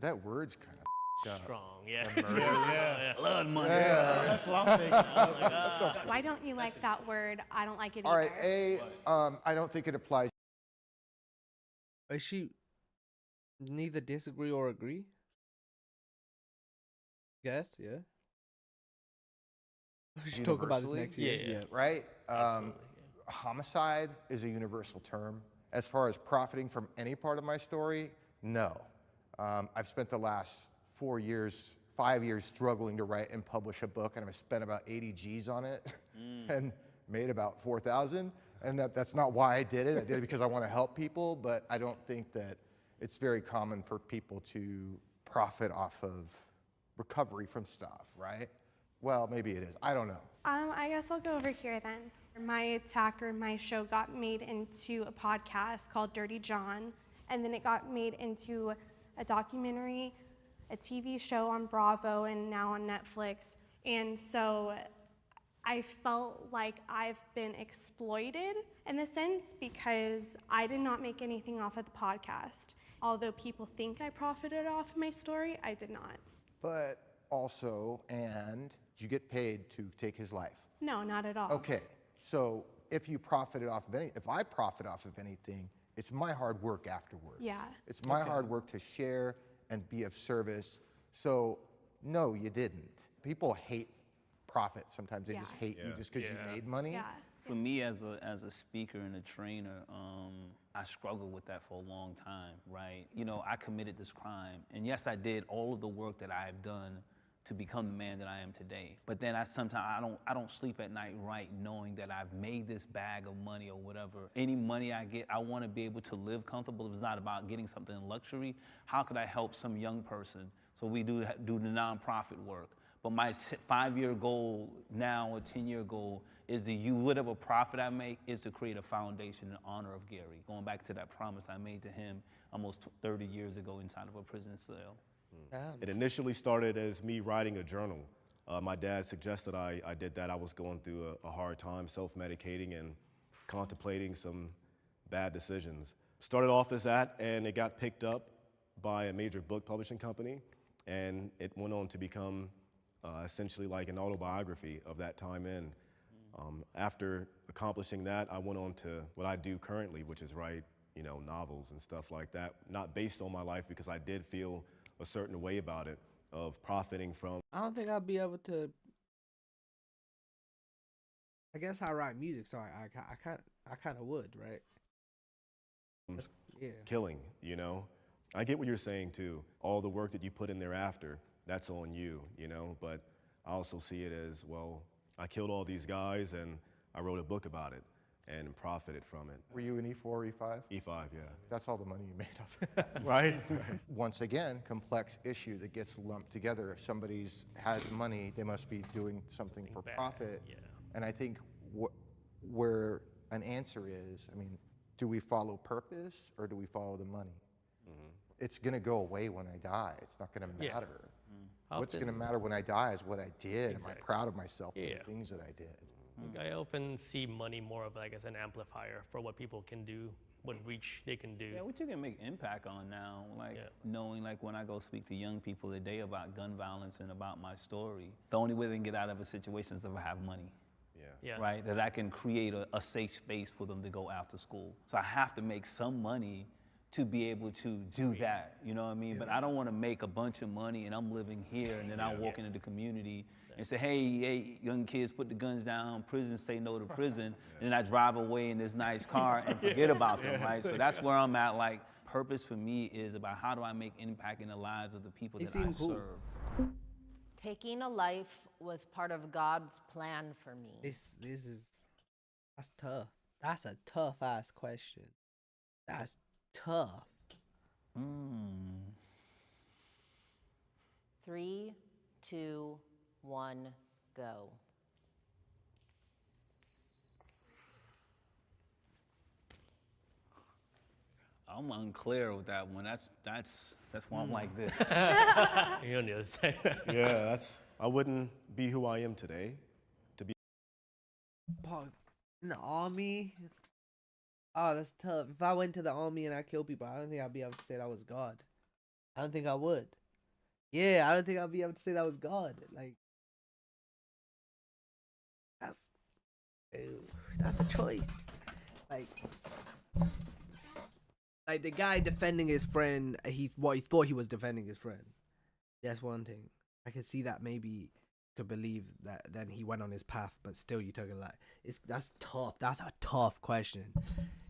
That word's kind of strong, yeah. Blood money. Yeah. That's what I'm thinking. I was like, Why don't you like that word? I don't like it All either. right, I don't think it applies. Is she neither disagree or agree? Guess, yeah. We should talk about this next year. Yeah. Right? Homicide is a universal term. As far as profiting from any part of my story, no. I've spent the last 5 years struggling to write and publish a book, and I've spent about 80 G's on it and made about 4,000. And that's not why I did it. I did it because I want to help people, but I don't think that it's very common for people to profit off of recovery from stuff, right? Well, maybe it is. I don't know. I guess I'll go over here then. My attacker, my show got made into a podcast called Dirty John, and then it got made into a documentary, a TV show on Bravo, and now on Netflix. And so I felt like I've been exploited in a sense because I did not make anything off of the podcast. Although people think I profited off my story, I did not. But also, and you get paid to take his life. No, not at all. Okay, so if you profited off of if I profit off of anything, it's my hard work afterwards. Yeah. It's my hard work to share and be of service. So no, you didn't. People hate profit. Sometimes they just hate you just because you made money. Yeah. For me, as a speaker and a trainer, I struggled with that for a long time, right? You know, I committed this crime, and yes, I did all of the work that I have done to become the man that I am today. But then sometimes I don't sleep at night, right, knowing that I've made this bag of money or whatever. Any money I get, I want to be able to live comfortable. It's not about getting something in luxury. How could I help some young person? So we do the nonprofit work. But my 5-year goal now, or 10-year goal, is to use whatever profit I make is to create a foundation in honor of Gary. Going back to that promise I made to him almost 30 years ago inside of a prison cell. It initially started as me writing a journal. My dad suggested I did that. I was going through a hard time, self-medicating and contemplating some bad decisions. Started off as that, and it got picked up by a major book publishing company, and it went on to become essentially like an autobiography of that time in. After accomplishing that, I went on to what I do currently, which is write, novels and stuff like that. Not based on my life, because I did feel a certain way about it, of profiting from. I don't think I'd be able to. I guess I write music, so I kind of would, right? Yeah. Killing, I get what you're saying too. All the work that you put in there after, that's on you, but I also see it as, well, I killed all these guys and I wrote a book about it and profited from it. Were you an E4 or E5? E5, yeah. That's all the money you made off it. Right? Once again, complex issue that gets lumped together. If somebody has money, they must be doing something for profit. Yeah. And I think where an answer is, do we follow purpose or do we follow the money? It's going to go away when I die. It's not going to matter. What's going to matter when I die is what I did. Am I proud of myself for the things that I did? I often see money more of like as an amplifier for what people can do, what reach they can do. Yeah, what you can make impact on now, knowing when I go speak to young people today about gun violence and about my story, the only way they can get out of a situation is if I have money. Yeah. Right? That I can create a safe space for them to go after school. So I have to make some money to be able to do that, you know what I mean? But I don't want to make a bunch of money and I'm living here and then I walk into the community and say, hey, young kids, put the guns down, prison, say no to prison, and then I drive away in this nice car and forget about them, right? So that's where I'm at, purpose for me is about how do I make impact in the lives of the people that I serve. Taking a life was part of God's plan for me. That's tough. That's a tough ass question. That's tough. 3, 2, 1, go. I'm unclear with that one. That's why I'm like this. You're on the other side. Yeah, I wouldn't be who I am today. To be In the army? Oh, that's tough. If I went to the army and I killed people, I don't think I'd be able to say that was God. I don't think I would. Yeah, I don't think I'd be able to say that was God. Like, that's a choice. Like the guy defending his friend, he thought he was defending his friend. That's one thing. I could see that maybe could believe that then he went on his path, but still you took a lie. That's tough. That's a tough question.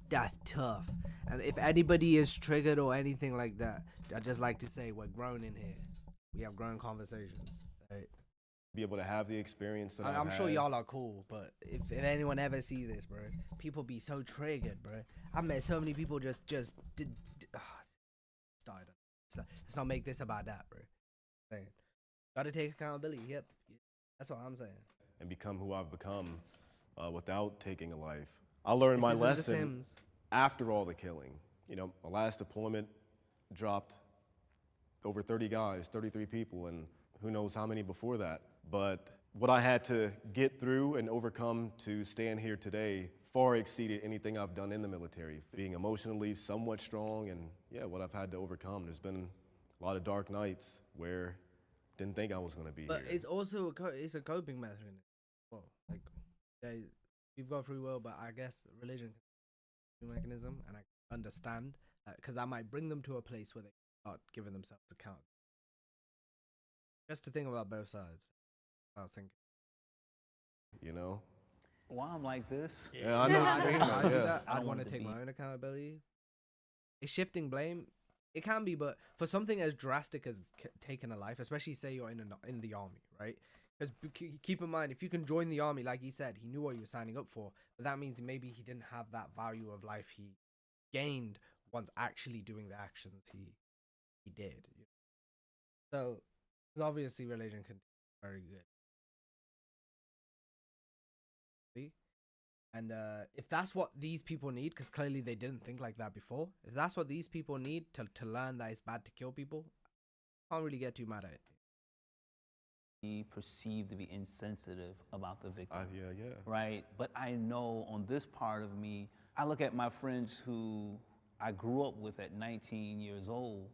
That's tough. And if anybody is triggered or anything like that, I'd just like to say we're grown in here. We have grown conversations. Right? Be able to have the experience that I'm sure y'all are cool, but if anyone ever see this, bro, people be so triggered, bro. I met so many people just did. Started. Let's not make this about that, bro. Saying, gotta take accountability. Yep, that's what I'm saying. And become who I've become without taking a life. I learned my lesson after all the killing. You know, my last deployment dropped over 30 guys, 33 people, and who knows how many before that. But what I had to get through and overcome to stand here today far exceeded anything I've done in the military. Being emotionally somewhat strong and what I've had to overcome. There's been a lot of dark nights where didn't think I was going to be but here. But it's also it's a coping mechanism. Well, like we've got free will, but I guess religion is a mechanism, and I understand because that might bring them to a place where they start giving themselves account. Just to think about both sides. I was thinking. You know? Why I'm like this? Yeah, I know what you mean. I'd want to take my own accountability. It's shifting blame. It can be, but for something as drastic as taking a life, especially say you're in the army, right? Because keep in mind, if you can join the army, like he said, he knew what he was signing up for, but that means maybe he didn't have that value of life he gained once actually doing the actions he did. So, because obviously religion can be very good. And if that's what these people need, because clearly they didn't think like that before, if that's what these people need to learn that it's bad to kill people, I can't really get too mad at it. Be perceived to be insensitive about the victim. Yeah. Right? But I know on this part of me, I look at my friends who I grew up with at 19 years old,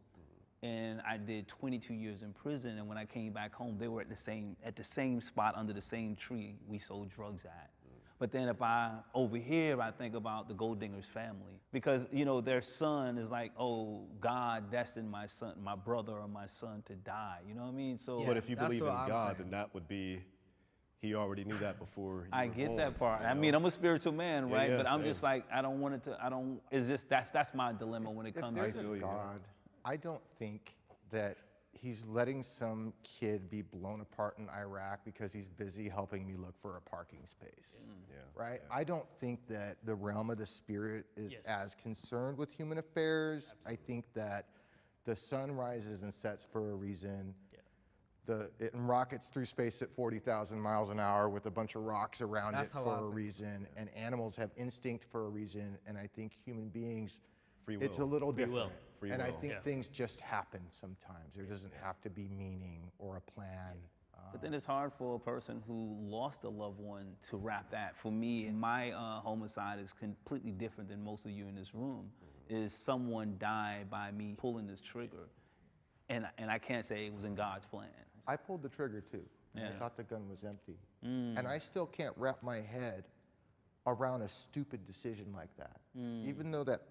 and I did 22 years in prison, and when I came back home, they were at the same spot under the same tree we sold drugs at. But then if over here, I think about the Gold Dinger's family, because, you know, their son is like, oh, God destined my son, my brother or my son to die. You know what I mean? So, but if you believe in God, then that would be, he already knew that before you I were get born, that part. You know? I mean, I'm a spiritual man, right? But I'm same. just like, it's just, that's my dilemma when it comes to If there's a God, I don't think that he's letting some kid be blown apart in Iraq because he's busy helping me look for a parking space. Right? I don't think that the realm of the spirit is as concerned with human affairs. Absolutely. I think that the sun rises and sets for a reason. It rockets through space at 40,000 miles an hour with a bunch of rocks around it for a reason. And animals have instinct for a reason. And I think human beings, it's a little different. And I think things just happen sometimes. There doesn't have to be meaning or a plan. But then it's hard for a person who lost a loved one to wrap that. For me, my homicide is completely different than most of you in this room. Is someone died by me pulling this trigger. And I can't say it was in God's plan. I pulled the trigger too. I thought the gun was empty. And I still can't wrap my head around a stupid decision like that. Even though that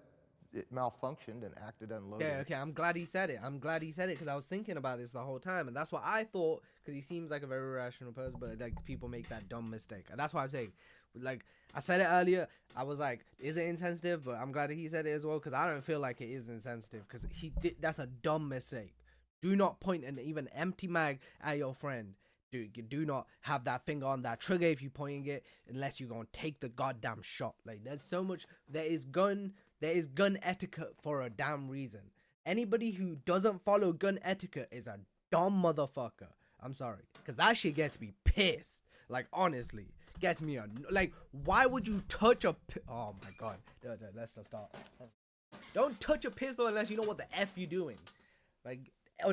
it malfunctioned and acted unloaded. Yeah, okay, I'm glad he said it. Because I was thinking about this the whole time, and that's what I thought. Because he seems like a very rational person, but like people make that dumb mistake, and that's why I'm saying, like I said it earlier, I was like, is it insensitive? But I'm glad that he said it as well, because I don't feel like it is insensitive, because he did. That's a dumb mistake. Do not point an even empty mag at your friend. Dude, you do not have that finger on that trigger if you're pointing it, unless you're gonna take the goddamn shot. Like, there's so much. There is gun etiquette for a damn reason. Anybody who doesn't follow gun etiquette is a dumb motherfucker. I'm sorry, because that shit gets me pissed. Like, honestly, gets me like, why would you touch a? Oh my god, let's not start. Don't touch a pistol unless you know what the f you're doing. Like,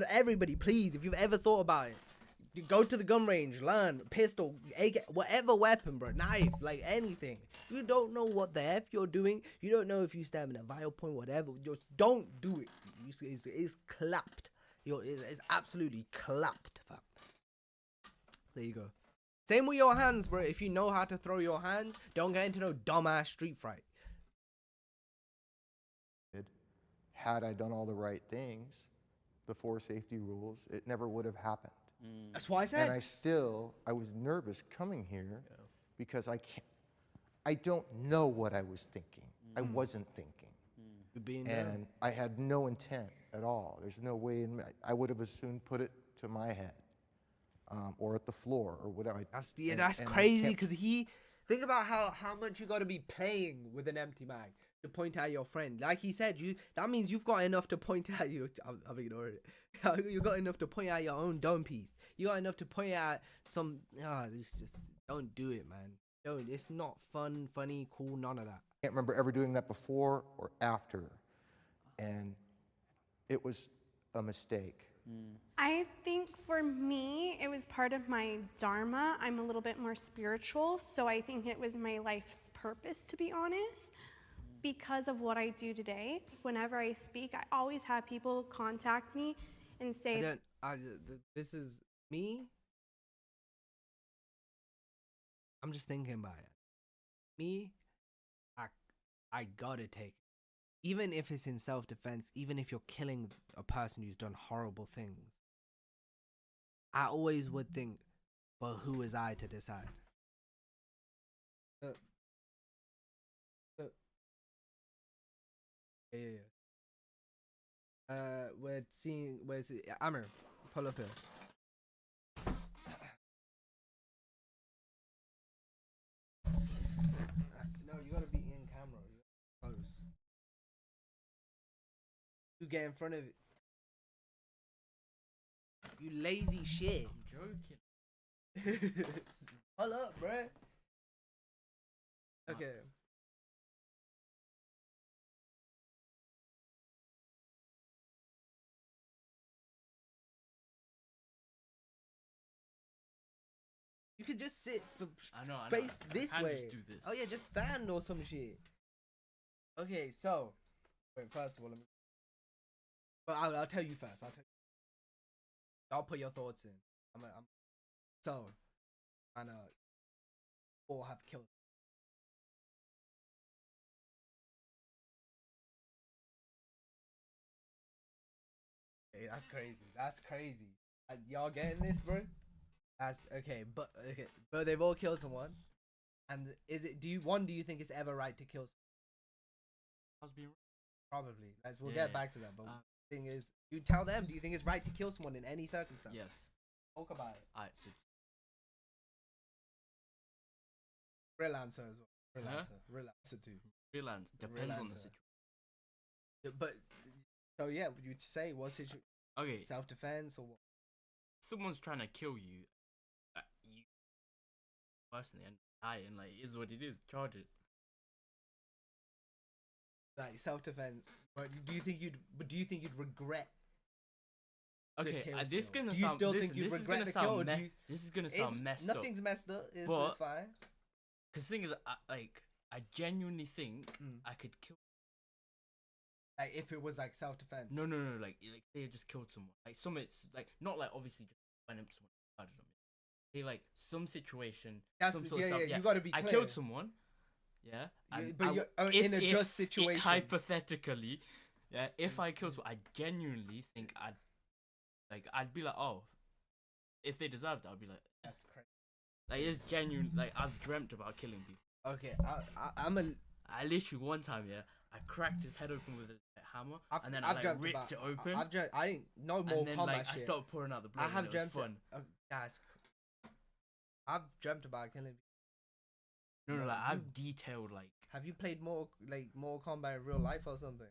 everybody, please, if you've ever thought about it. Go to the gun range, learn pistol, AK, whatever weapon, bro, knife, like anything. If you don't know what the f you're doing, you don't know if you stab in a vital point, whatever. Just don't do it. It's clapped. It's absolutely clapped, fam. There you go. Same with your hands, bro. If you know how to throw your hands, don't get into no dumbass street fight. Had I done all the right things, the 4 safety rules, it never would have happened. That's why I said. And I was nervous coming here because I don't know what I was thinking. I wasn't thinking. And I had no intent at all. There's no way I would have as soon put it to my head or at the floor or whatever. That's crazy, because think about how much you got to be playing with an empty mag to point at your friend. Like he said, that means you've got enough to point at you. I've ignored it. You got enough to point at your own dome piece. You got enough to point at some. It's just, don't do it, man. Don't. It's not fun, funny, cool. None of that. I can't remember ever doing that before or after, and it was a mistake. I think for me, it was part of my dharma. I'm a little bit more spiritual, so I think it was my life's purpose, to be honest. Because of what I do today, whenever I speak, I always have people contact me and say, this is me. I'm just thinking about it. Me, I gotta take it. Even if it's in self-defense, even if you're killing a person who's done horrible things, I always would think, but who is I to decide? Yeah. Where's it? Amir, pull up here. No, you gotta be in camera. Close. You get in front of it. You lazy shit. I'm joking. Pull up, bruh. Okay. You could just sit face this way. Just do this. Oh yeah, just stand or some shit. Okay, so wait. First of all, I'll tell you first. I'll put your thoughts in. All have killed. Okay, that's crazy. That's crazy. Y'all getting this, bro? That's okay, but they've all killed someone. And do you think it's ever right to kill someone? Probably. We'll get back to that. But the thing is, you tell them, do you think it's right to kill someone in any circumstance? Yes. Talk about it. Alright, so real answer as well. Real answer too. Real answer. Depends on the situation. But so yeah, would you say what situation? Okay. Self-defense or what? Someone's trying to kill you. You personally and dying, like, is what it is. Charge it. Like self-defense. But do you think you'd regret? Okay, this is gonna sound. Do you still think you'd regret the kill? This is gonna sound messed up. Nothing's messed up. It's fine. Because the thing is, I genuinely think I could kill. Like if it was like self-defense. No. Like they had just killed someone. Like it's like not like obviously just went up to someone and murdered them. They like some situation. Some sort of stuff. You gotta be clear. I killed someone. Yeah. But you're in a just situation. Hypothetically, yeah. If I kill someone, I genuinely think I'd be like, oh, if they deserved it, I'd be like, that's crazy. Like it's genuine. Like I've dreamt about killing people. Okay, I literally one time, yeah, I cracked his head open with a hammer, and then I've I dreamt ripped it open. I didn't know more and then, combat like, shit. I started pouring out the blood. I have and it dreamt was fun. I've dreamt about killing people. No, like I've detailed like. Have you played more combat in real life or something?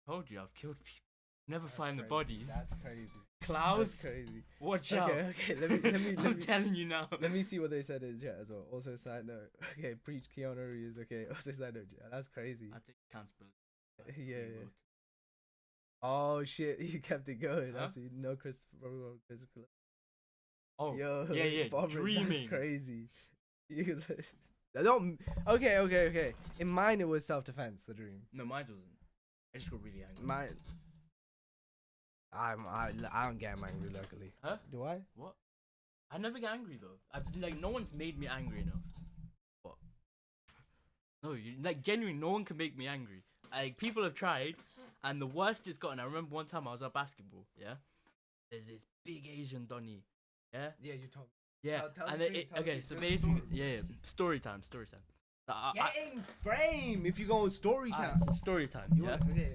Told you I've killed people. Never That's find crazy. the bodies. That's crazy. Klaus, That's crazy. Watch out. Okay, let me. I'm telling you now. Let me see what they said in chat as well. Also, side note. Okay, preach Keanu Reeves. Okay, also side note. That's crazy. I take accountability. Yeah. Oh shit! You kept it going. Huh? That's no Christopher. Oh, yo, yeah. Bobber, Dreaming. That's crazy. Don't. Okay. In mine, it was self-defense. The dream. No, mine wasn't. I just got really angry. Mine. I don't get angry. Luckily. Huh? Do I? What? I never get angry though. No one's made me angry enough. What? No, genuinely, no one can make me angry. Like people have tried, and the worst it's gotten. I remember one time I was at basketball. Yeah. There's this big Asian Donny. Yeah. Yeah, you told me. Yeah. Tell And the then street, okay, so basically, yeah. Story time. So Get in frame if you go on story time. So story time. Yeah. Okay.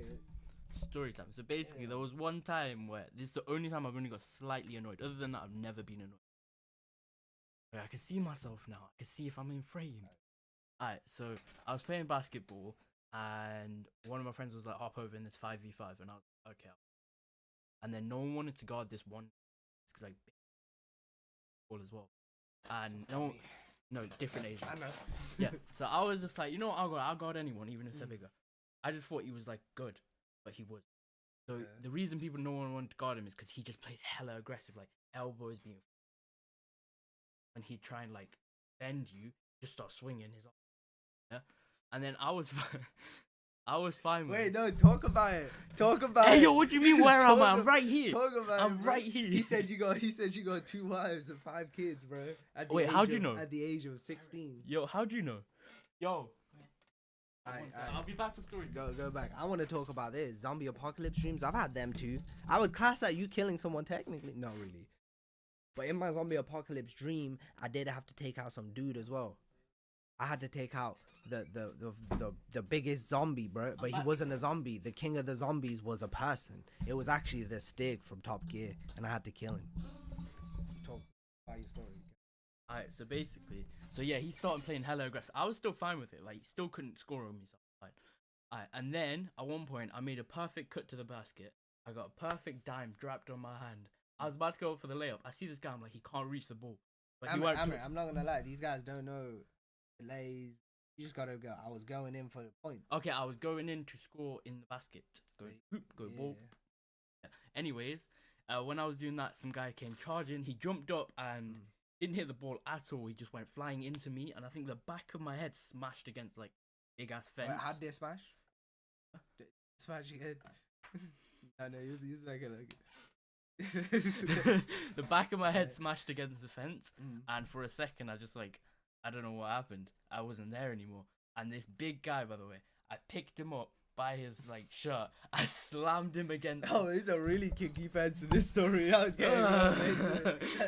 Story time. So basically, there was one time where this is the only time I've only got slightly annoyed. Other than that, I've never been annoyed. Like, I can see myself now. I can see if I'm in frame. Alright, so I was playing basketball, and one of my friends was like, hop over in this 5v5, and I was like, okay. And then no one wanted to guard this one, like, big ball as well. And no, different Asian. I know. Yeah. So I was just like, you know what, I'll guard anyone, even if they're bigger. I just thought he was like good, but he was. So the reason no one wanted to guard him is because he just played hella aggressive, like elbows being. And he'd try and like bend you, just start swinging his arm. Yeah. And then I was fine with Wait, no, talk about it. Hey, yo, what do you mean where am I? I'm right here. Talk about I'm it, bro. right here. He said you got 2 wives and 5 kids, bro. Wait, how'd you know? At the age of 16. Yo, how'd you know? Yo. I'll be back for stories. Go back. I want to talk about this. Zombie apocalypse dreams. I've had them too. I would class that you killing someone technically. Not really. But in my zombie apocalypse dream, I did have to take out some dude as well. I had to take out the biggest zombie, bro. But he wasn't a zombie. The king of the zombies was a person. It was actually the Stig from Top Gear, and I had to kill him. Talk about your story. Alright, so basically, he started playing hella aggressive. I was still fine with it. Like, he still couldn't score on me. So alright, and then at one point, I made a perfect cut to the basket. I got a perfect dime dropped on my hand. I was about to go for the layup. I see this guy. I'm like, he can't reach the ball. But I'm not gonna lie. These guys don't know delays. You just gotta go. I was going in for the points. Okay, I was going in to score in the basket. Go ball. Yeah. Anyways, when I was doing that, some guy came charging. He jumped up and didn't hit the ball at all. He just went flying into me, and I think the back of my head smashed against like big ass fence. Wait, how'd they smash? Smash your head. No, he was like the back of my head smashed against the fence, and for a second I just like, I don't know what happened. I wasn't there anymore. And this big guy, by the way, I picked him up by his like shirt. I slammed him against. Oh, he's a really kinky fence in this story. I was getting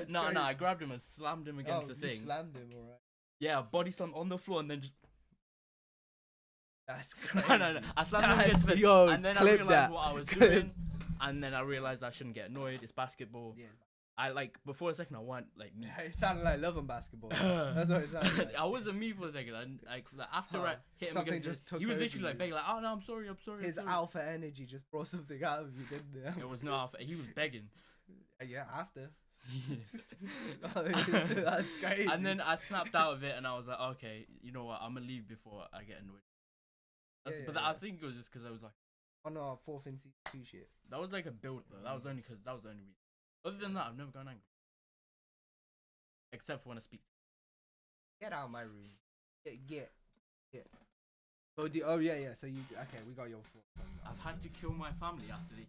no, I grabbed him and slammed him against the thing. You slammed him, alright. Yeah, body slam on the floor and then just. That's crazy. No. I slammed him against the fence, and then I realized what I was doing. And then I realized I shouldn't get annoyed. It's basketball. Yeah. I like before a second I want like me. It sounded like love and basketball. That's what it sounded like. I wasn't me for a second. After I hit him against just took he was literally over like begging, like, oh no, I'm sorry. His alpha energy just brought something out of you, didn't it? It was no alpha. He was begging. Yeah, after. That's crazy. And then I snapped out of it, and I was like, okay, you know what? I'm gonna leave before I get annoyed. I think it was just because I was like. On our 4th in season 2 shit. That was like a build though. That was the only reason. Other than that, I've never gone angry. Except for when I speak. Get out of my room. Get. Oh yeah. So we got your thoughts. I've had to kill my family after they.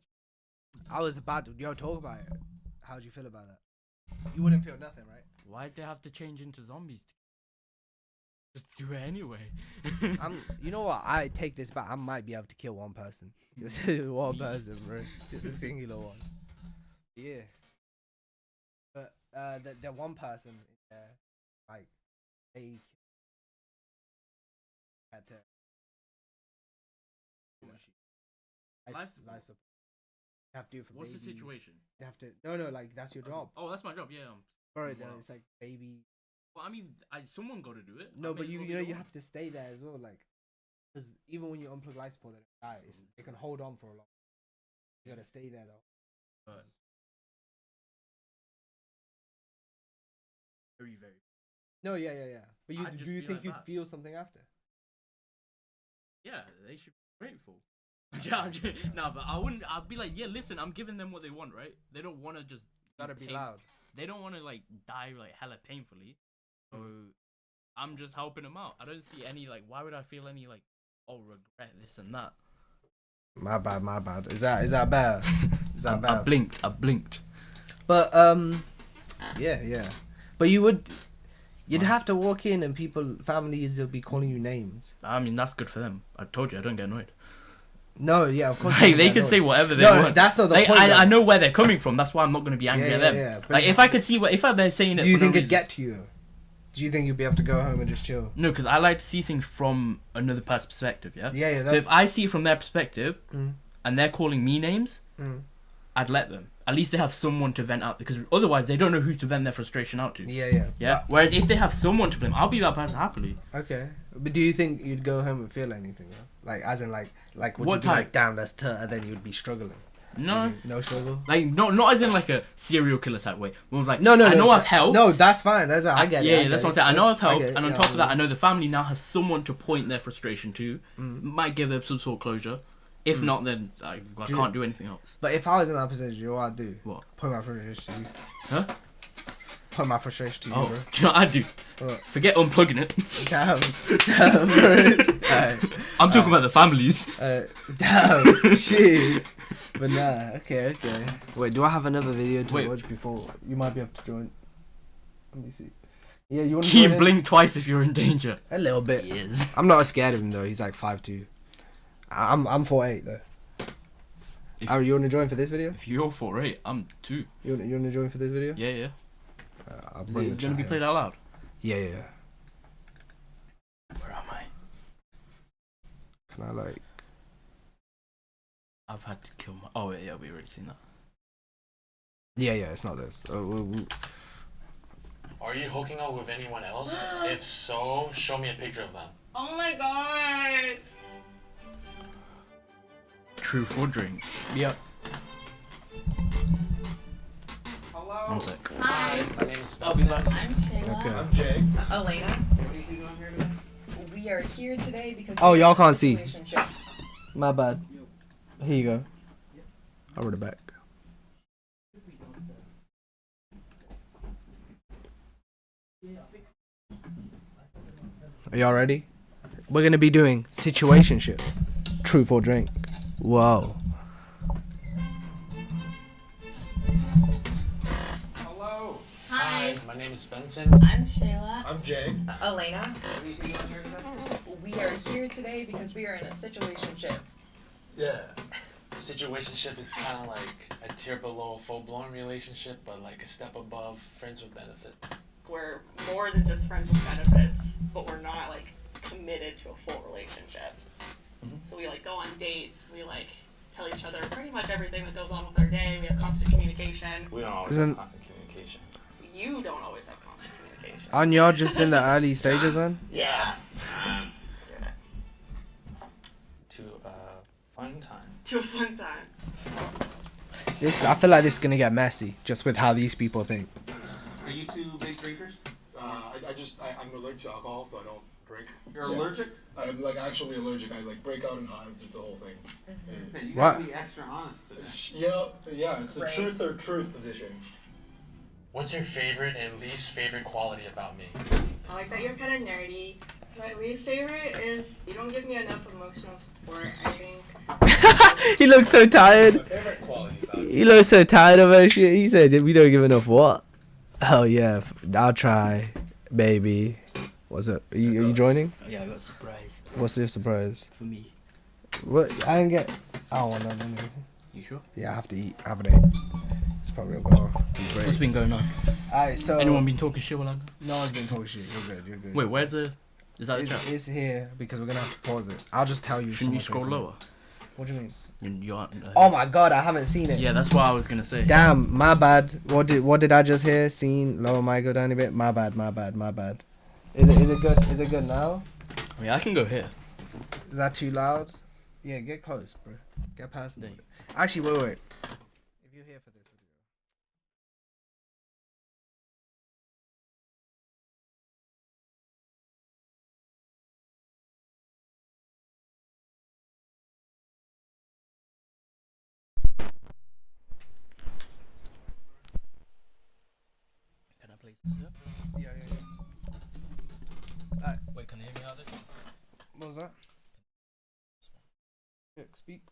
I was about to talk about it. How'd you feel about that? You wouldn't feel nothing, right? Why'd they have to change into zombies? Just do it anyway. You know what? I take this back. I might be able to kill one person. Just one person, bro. Just a singular one. Yeah. But the one person, like they had to. Life support. You have to do it for What's babies. the situation? You have to. No, like that's your job. Oh, that's my job. Yeah. Bro, then it's like baby. Well, I mean, someone got to do it. No, but you know you have to stay there as well, like, because even when you unplug life support, they can hold on for a long. You gotta stay there though. But very. No, yeah. But do you think like you'd that. feel something after? Yeah, they should be grateful. No, but I wouldn't. I'd be like, yeah, listen, I'm giving them what they want, right? They don't want to just. Gotta be loud. They don't want to like die like hella painfully. So I'm just helping them out. I don't see any like. Why would I feel any like? Oh, regret this and that. My bad. Is that bad? Is that bad? I blinked. But yeah. But you'd have to walk in and families will be calling you names. I mean, that's good for them. I told you, I don't get annoyed. No, yeah, of course. Like, they can say whatever they want. That's not the like, point. I know where they're coming from. That's why I'm not going to be angry at them. Yeah. Like, if I could see if they're saying it. Do you for think no it'd reason, get to you? Do you think you'd be able to go home and just chill? No, because I like to see things from another person's perspective. Yeah. Yeah. So if I see it from their perspective, and they're calling me names, I'd let them. At least they have someone to vent out, because otherwise they don't know who to vent their frustration out to. Yeah. Whereas if they have someone to blame, I'll be that person happily. Okay. But do you think you'd go home and feel anything? Yeah? Like, as in, like would What you be type? like, damn, that's and then you'd be struggling? No. No struggle? Like, not as in like a serial killer type way. More like, No, I know I've helped. No, that's fine. I get it. Yeah, that's what I'm saying. I know I've helped, and on top of that, I I know the family now has someone to point their frustration to. Might give them some sort of closure. If not, then I can't do anything else. But if I was in that position, you know what I'd do? What? Point my frustration to you. Huh? Point my frustration to you, Oh, bro. do you know what I'd do? What? Forget unplugging it. Damn, bro. I'm talking about the families. Damn, shit. But nah, okay. Wait, do I have another video to watch before? You might be able to join. Let me see. Yeah, you want to Keep blink twice if you're in danger. A little bit. Yes. I'm not scared of him though. He's like 5'2". I'm 4'8" though. Are you want to join for this video? If you're 4'8", I'm 2. You want to join for this video? Yeah. I'll Is bring it the going to be chat played in. out loud? Yeah. Where am I? Can I like? I've had to kill my. Oh yeah, we already seen that. Yeah. It's not this. Are you hooking up with anyone else? If so, show me a picture of them. Oh my god. Truth or drink? Yep. Hello. One sec. Hi. My name is I'll be back. I'm Shayla. Okay. I'm Jay. Elena. What are you doing here today? We are here today because. Oh, we y'all have a can't see. relationship. My bad. Here you go. I'll read it back. Are y'all ready? We're gonna be doing situationships. Truth or drink. Whoa. Hello. Hi. My name is Benson. I'm Shayla. I'm Jay. Elena. What are you doing here today? We are here today because we are in a situationship. Yeah. Situationship is kind of like a tier below a full-blown relationship, but like a step above friends with benefits. We're more than just friends with benefits, but we're not like committed to a full relationship. So we like go on dates, we like tell each other pretty much everything that goes on with our day, we have constant communication. We don't always have constant communication. You don't always have constant communication. Aren't y'all just in the early stages then? Yeah. To a fun time. To a fun time. I feel like this is gonna get messy just with how these people think. Are you two big drinkers? I'm allergic to alcohol, so I don't drink. You're allergic? I'm like actually allergic. I like break out in hives. It's a whole thing. Hey, you What? gotta be extra honest today. Yeah. It's the Right. truth or truth edition. What's your favorite and least favorite quality about me? I like that you're kind of nerdy. My least favorite is you don't give me enough emotional support, I think. He looks so tired. Favorite quality about me? He looks so tired of that shit. He said we don't give enough what? Hell yeah, I'll try, baby. What's up? Are you joining? Yeah, I got a surprise. What's your surprise? For me. What? I didn't get. I don't want nothing. You sure? Yeah, I have to eat. I haven't ate. It's probably gonna be great. What's been going on? Alright, so. Anyone been talking shit while I go? No one's been talking shit. You're good. You're good. Wait, where's the? Is that the It's, chat? it's here because we're gonna have to pause it. I'll just tell you. Shouldn't you someone scroll say lower? something. What do you mean? You aren't. Oh my god, I haven't seen it. Yeah, that's what I was gonna say. Damn, my bad. What did I just hear? Seen? Lower mic, go down a bit. My bad. Is it good? Is it good now? I mean, I can go here. Is that too loud? Yeah, get close, bro. Get past it. Actually, wait. If you're here for this video. Can I place this here? Yeah. Wait, can they hear me out of this? What was that? Yeah, speak.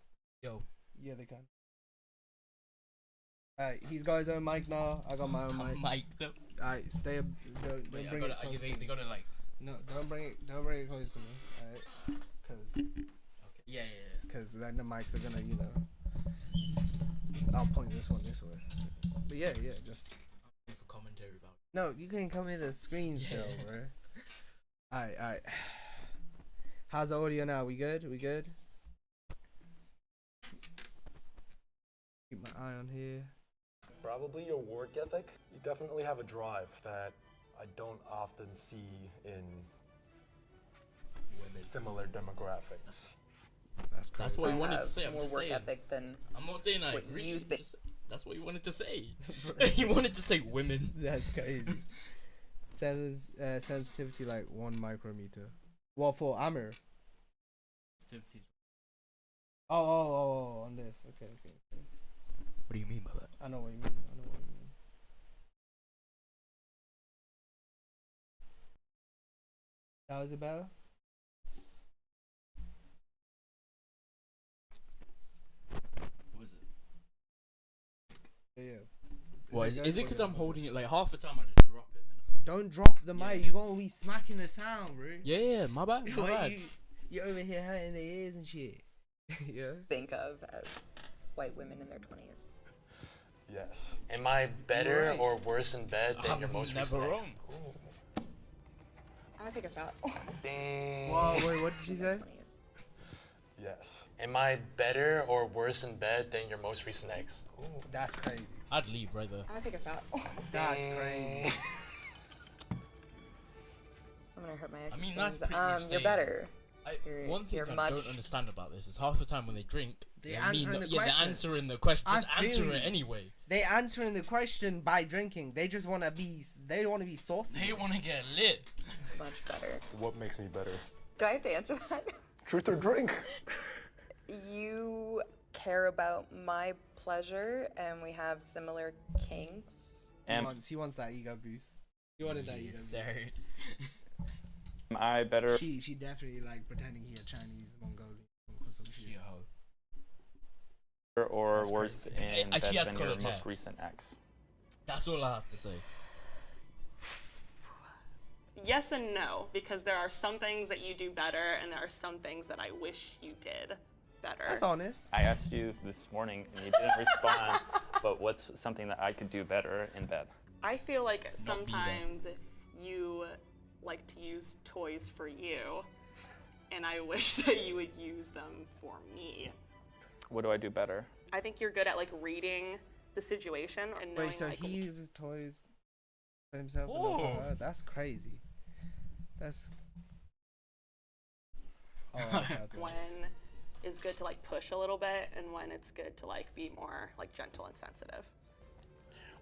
Yo. Yeah, they can. Alright, he's got his own mic now. I got my own mic. Mic. No. Alright, stay. Don't Wait, bring it close to me. they gotta like. No, don't bring it close to me. Alright, cause. Okay. Yeah. Cause then the mics are gonna, I'll point this one this way. But yeah, just. For commentary about. No, you can come in the screen still, bro. Alright. How's the audio now? We good? Keep my eye on here. Probably your work ethic. You definitely have a drive that I don't often see in women similar demographics. That's crazy. That's what you wanted to say. I'm more just work saying. ethic than I'm not saying I what agree. you think. That's what you wanted to say. You wanted to say women. That's crazy. Sensitivity like 1 micrometer. What for? Amir? Sensitivity. Oh, on this. Okay. What do you mean by that? I know what you mean. That was it better? What is it? Yeah. What is it? Because I'm holding it like half the time I just drop it. Don't drop the mic. You're gonna be smacking the sound, bro. Yeah, my bad. You over here hurting their ears and shit. Yeah. Think of as white women in their 20s. Yes. Am I better or worse in bed than your most recent never ex? wrong. I'm gonna take a shot. Dang. Whoa, wait, what did she say? Yes. Am I better or worse in bed than your most recent ex? That's crazy. I'd leave right there. I'm gonna take a shot. That's crazy. I'm gonna hurt my I ex's mean, that's feelings. pretty much You're saying- better. One thing you're I much- don't understand about this is half the time when they drink, They're they're answering the they're question. answering the question. I Just feel answer you. it anyway. They answering the question by drinking. They just wanna be. They want to be saucy. They want to get lit. Much better. What makes me better? Do I have to answer that? Truth or drink? You care about my pleasure, and we have similar kinks. He wants that ego boost. He wanted that ego boost. Sorry. Am I better? She definitely like pretending he a Chinese Mongolian or some shit. Or That's worse crazy. in She bed has than your colored most hair. recent ex? That's all I have to say. Yes and no, because there are some things that you do better, and there are some things that I wish you did better. That's honest. I asked you this morning and you didn't respond, but what's something that I could do better in bed? I feel like Not be sometimes you like to use toys for you, and I wish that you would use them for me. What do I do better? I think you're good at like reading the situation and knowing Wait, so like he uses toys for himself? And not for her? That's crazy. That's. Oh, okay. when it's good to like push a little bit and when it's good to like be more like gentle and sensitive.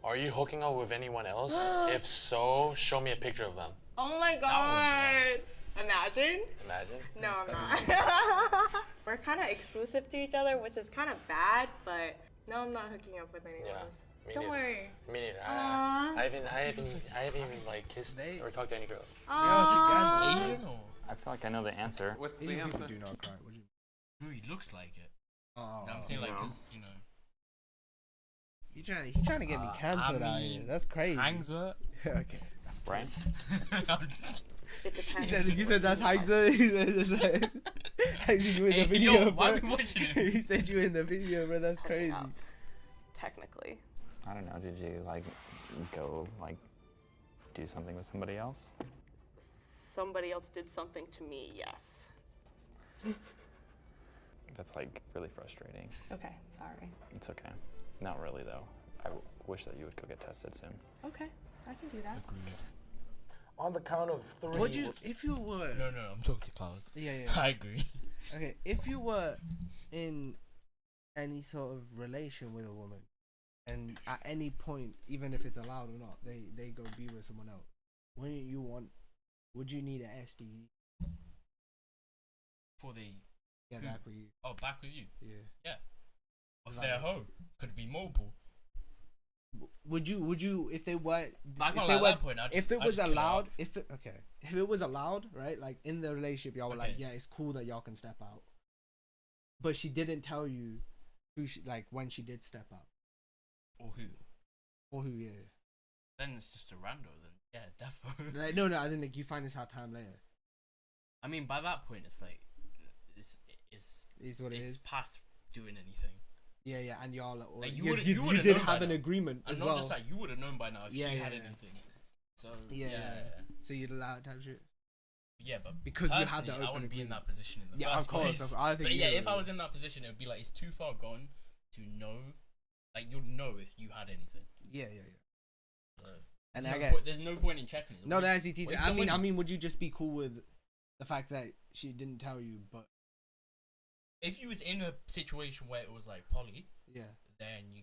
Are you hooking up with anyone else? If so, show me a picture of them. Oh my god! Imagine? Imagine. No, I'm not. We're kind of exclusive to each other, which is kind of bad, but no, I'm not hooking up with anyone else. Me Don't neither. worry. Me neither. Aw. I haven't even like kissed or talked to any girls. Aw. Asian or? I feel like I know the answer. What's Asian the people answer? do not cry. What do you? No, he looks like it. Oh, I'm saying like, no. cause you know. He trying to get me cancelled out here. That's crazy. Hangs up. Okay. Brian? It depends. You said that's Hagzer. He said that's Hagzer, you in the video, yo, bro. why we watching it? He said you in the video, bro. That's crazy. Technically. I don't know. Did you like go like do something with somebody else? Somebody else did something to me, yes. That's like really frustrating. Okay, sorry. It's okay. Not really though. I wish that you would go get tested soon. Okay, I can do that. On the count of 3. Would you, if you were? No, I'm talking to Klaus. Yeah. I agree. Okay, if you were in any sort of relation with a woman, and at any point, even if it's allowed or not, they go be with someone else, would you need an STD? For the back with you. Oh, back with you. Yeah. Was It's there a like- hoe? Could be multiple. Would you if they were I if can't they lie, were at that point, if it I'd was just kill it allowed off. if it was allowed, right, like in the relationship y'all were like, yeah, it's cool that y'all can step out, but she didn't tell you who she, like when she did step out Or who? yeah. Then it's just a rando then. Yeah, definitely. Like, no, as in like you find this out time later. I mean, by that point, it's like it's what it it's is. past doing anything. Yeah, and y'all Like, you would've did known have by an now. agreement And as not well. just like you would have known by now if she had anything. So yeah. So you'd allow it type shit. Yeah, but because you had the personally, open I wouldn't be in agreement. that position in the Yeah, first of course. place. I think but you yeah, would. if I was in that position, it would be like it's too far gone to know. Like you'd know if you had anything. Yeah. So, And there's I no guess there's no point in checking it. No, Waste- that's ET. waste I the mean, money. would you just be cool with the fact that she didn't tell you, but if you was in a situation where it was like poly, yeah, then you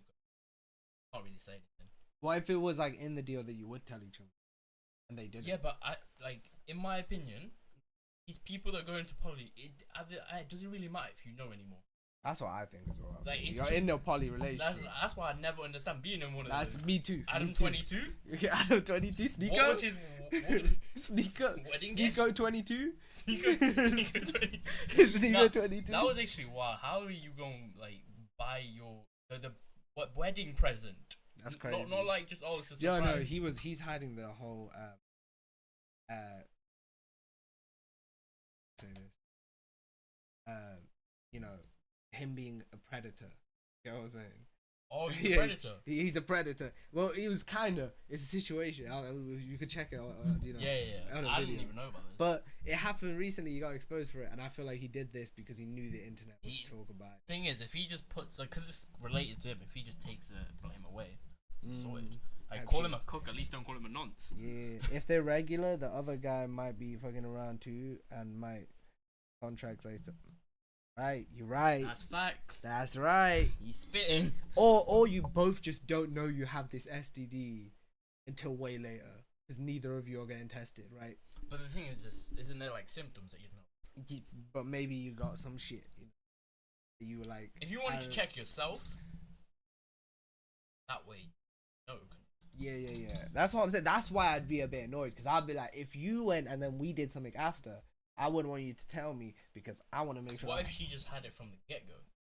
can't really say anything. what if it was like in the deal that you would tell each other, and they didn't? Yeah, but I like in my opinion, these people that go into poly, it doesn't really matter if you know anymore. That's what I think as well. Like, it's You're just- in a poly relationship. That's why I never understand being in one of those. That's me too. Adam me too. 22. Yeah, Adam 22. Sneeko. What was his Sneeko? wedding Sneeko 22. Sneeko 22. Sneeko 22. That was actually wow. How are you going to like buy your the what wedding present? That's crazy. Not like just it's a surprise. No, he's hiding the whole say this. You know, him being a predator. You know what I'm saying? Oh, he's a predator. He's a predator. Well, he was kinda. It's a situation. You could check it. You know. Yeah. on a I didn't video. even know about this. But it happened recently. He got exposed for it, and I feel like he did this because he knew the internet would talk about it. Thing is, if he just puts like, because it's related to him, if he just takes the blame away, it's sorted. Like, Type call shit. him a cook. At least don't call him a nonce. Yeah, if they're regular, the other guy might be fucking around too and might contract later. Right, you're right. That's facts. That's right. He's spitting. Or you both just don't know you have this STD until way later because neither of you are getting tested, right? But the thing is, just isn't there like symptoms that you know? But maybe you got some shit. You were like, If you wanted to check yourself, that way, no. Yeah. That's what I'm saying. That's why I'd be a bit annoyed because I'd be like, if you went and then we did something after, I wouldn't want you to tell me because I want to make sure. What if she just had it from the get go?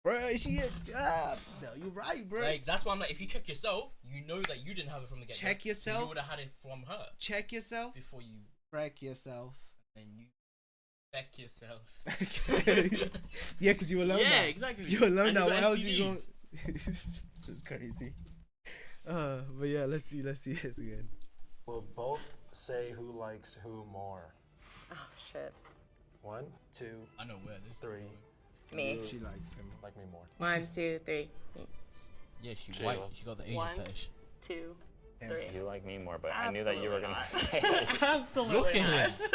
Bro, no, you're right, bro. Like that's why I'm like, if you check yourself, you know that you didn't have it from the get go. Check yourself. You would have had it from her. Check yourself before you wreck yourself. Then you wreck yourself. Yeah, because you're alone now. Yeah, exactly. You're alone And now. you What got else you going? STDs. That's crazy. But yeah, let's see this again. We'll both say who likes who more. Oh shit. 1, 2. I know where this. 3. Me. She likes him. Like me more. 1, 2, 3. Yeah, she Jayla. white. She got the Asian 1, fetish. 2, 3. You like me more, but I knew that you were gonna Absolutely say not. that. Absolutely Look at not. him.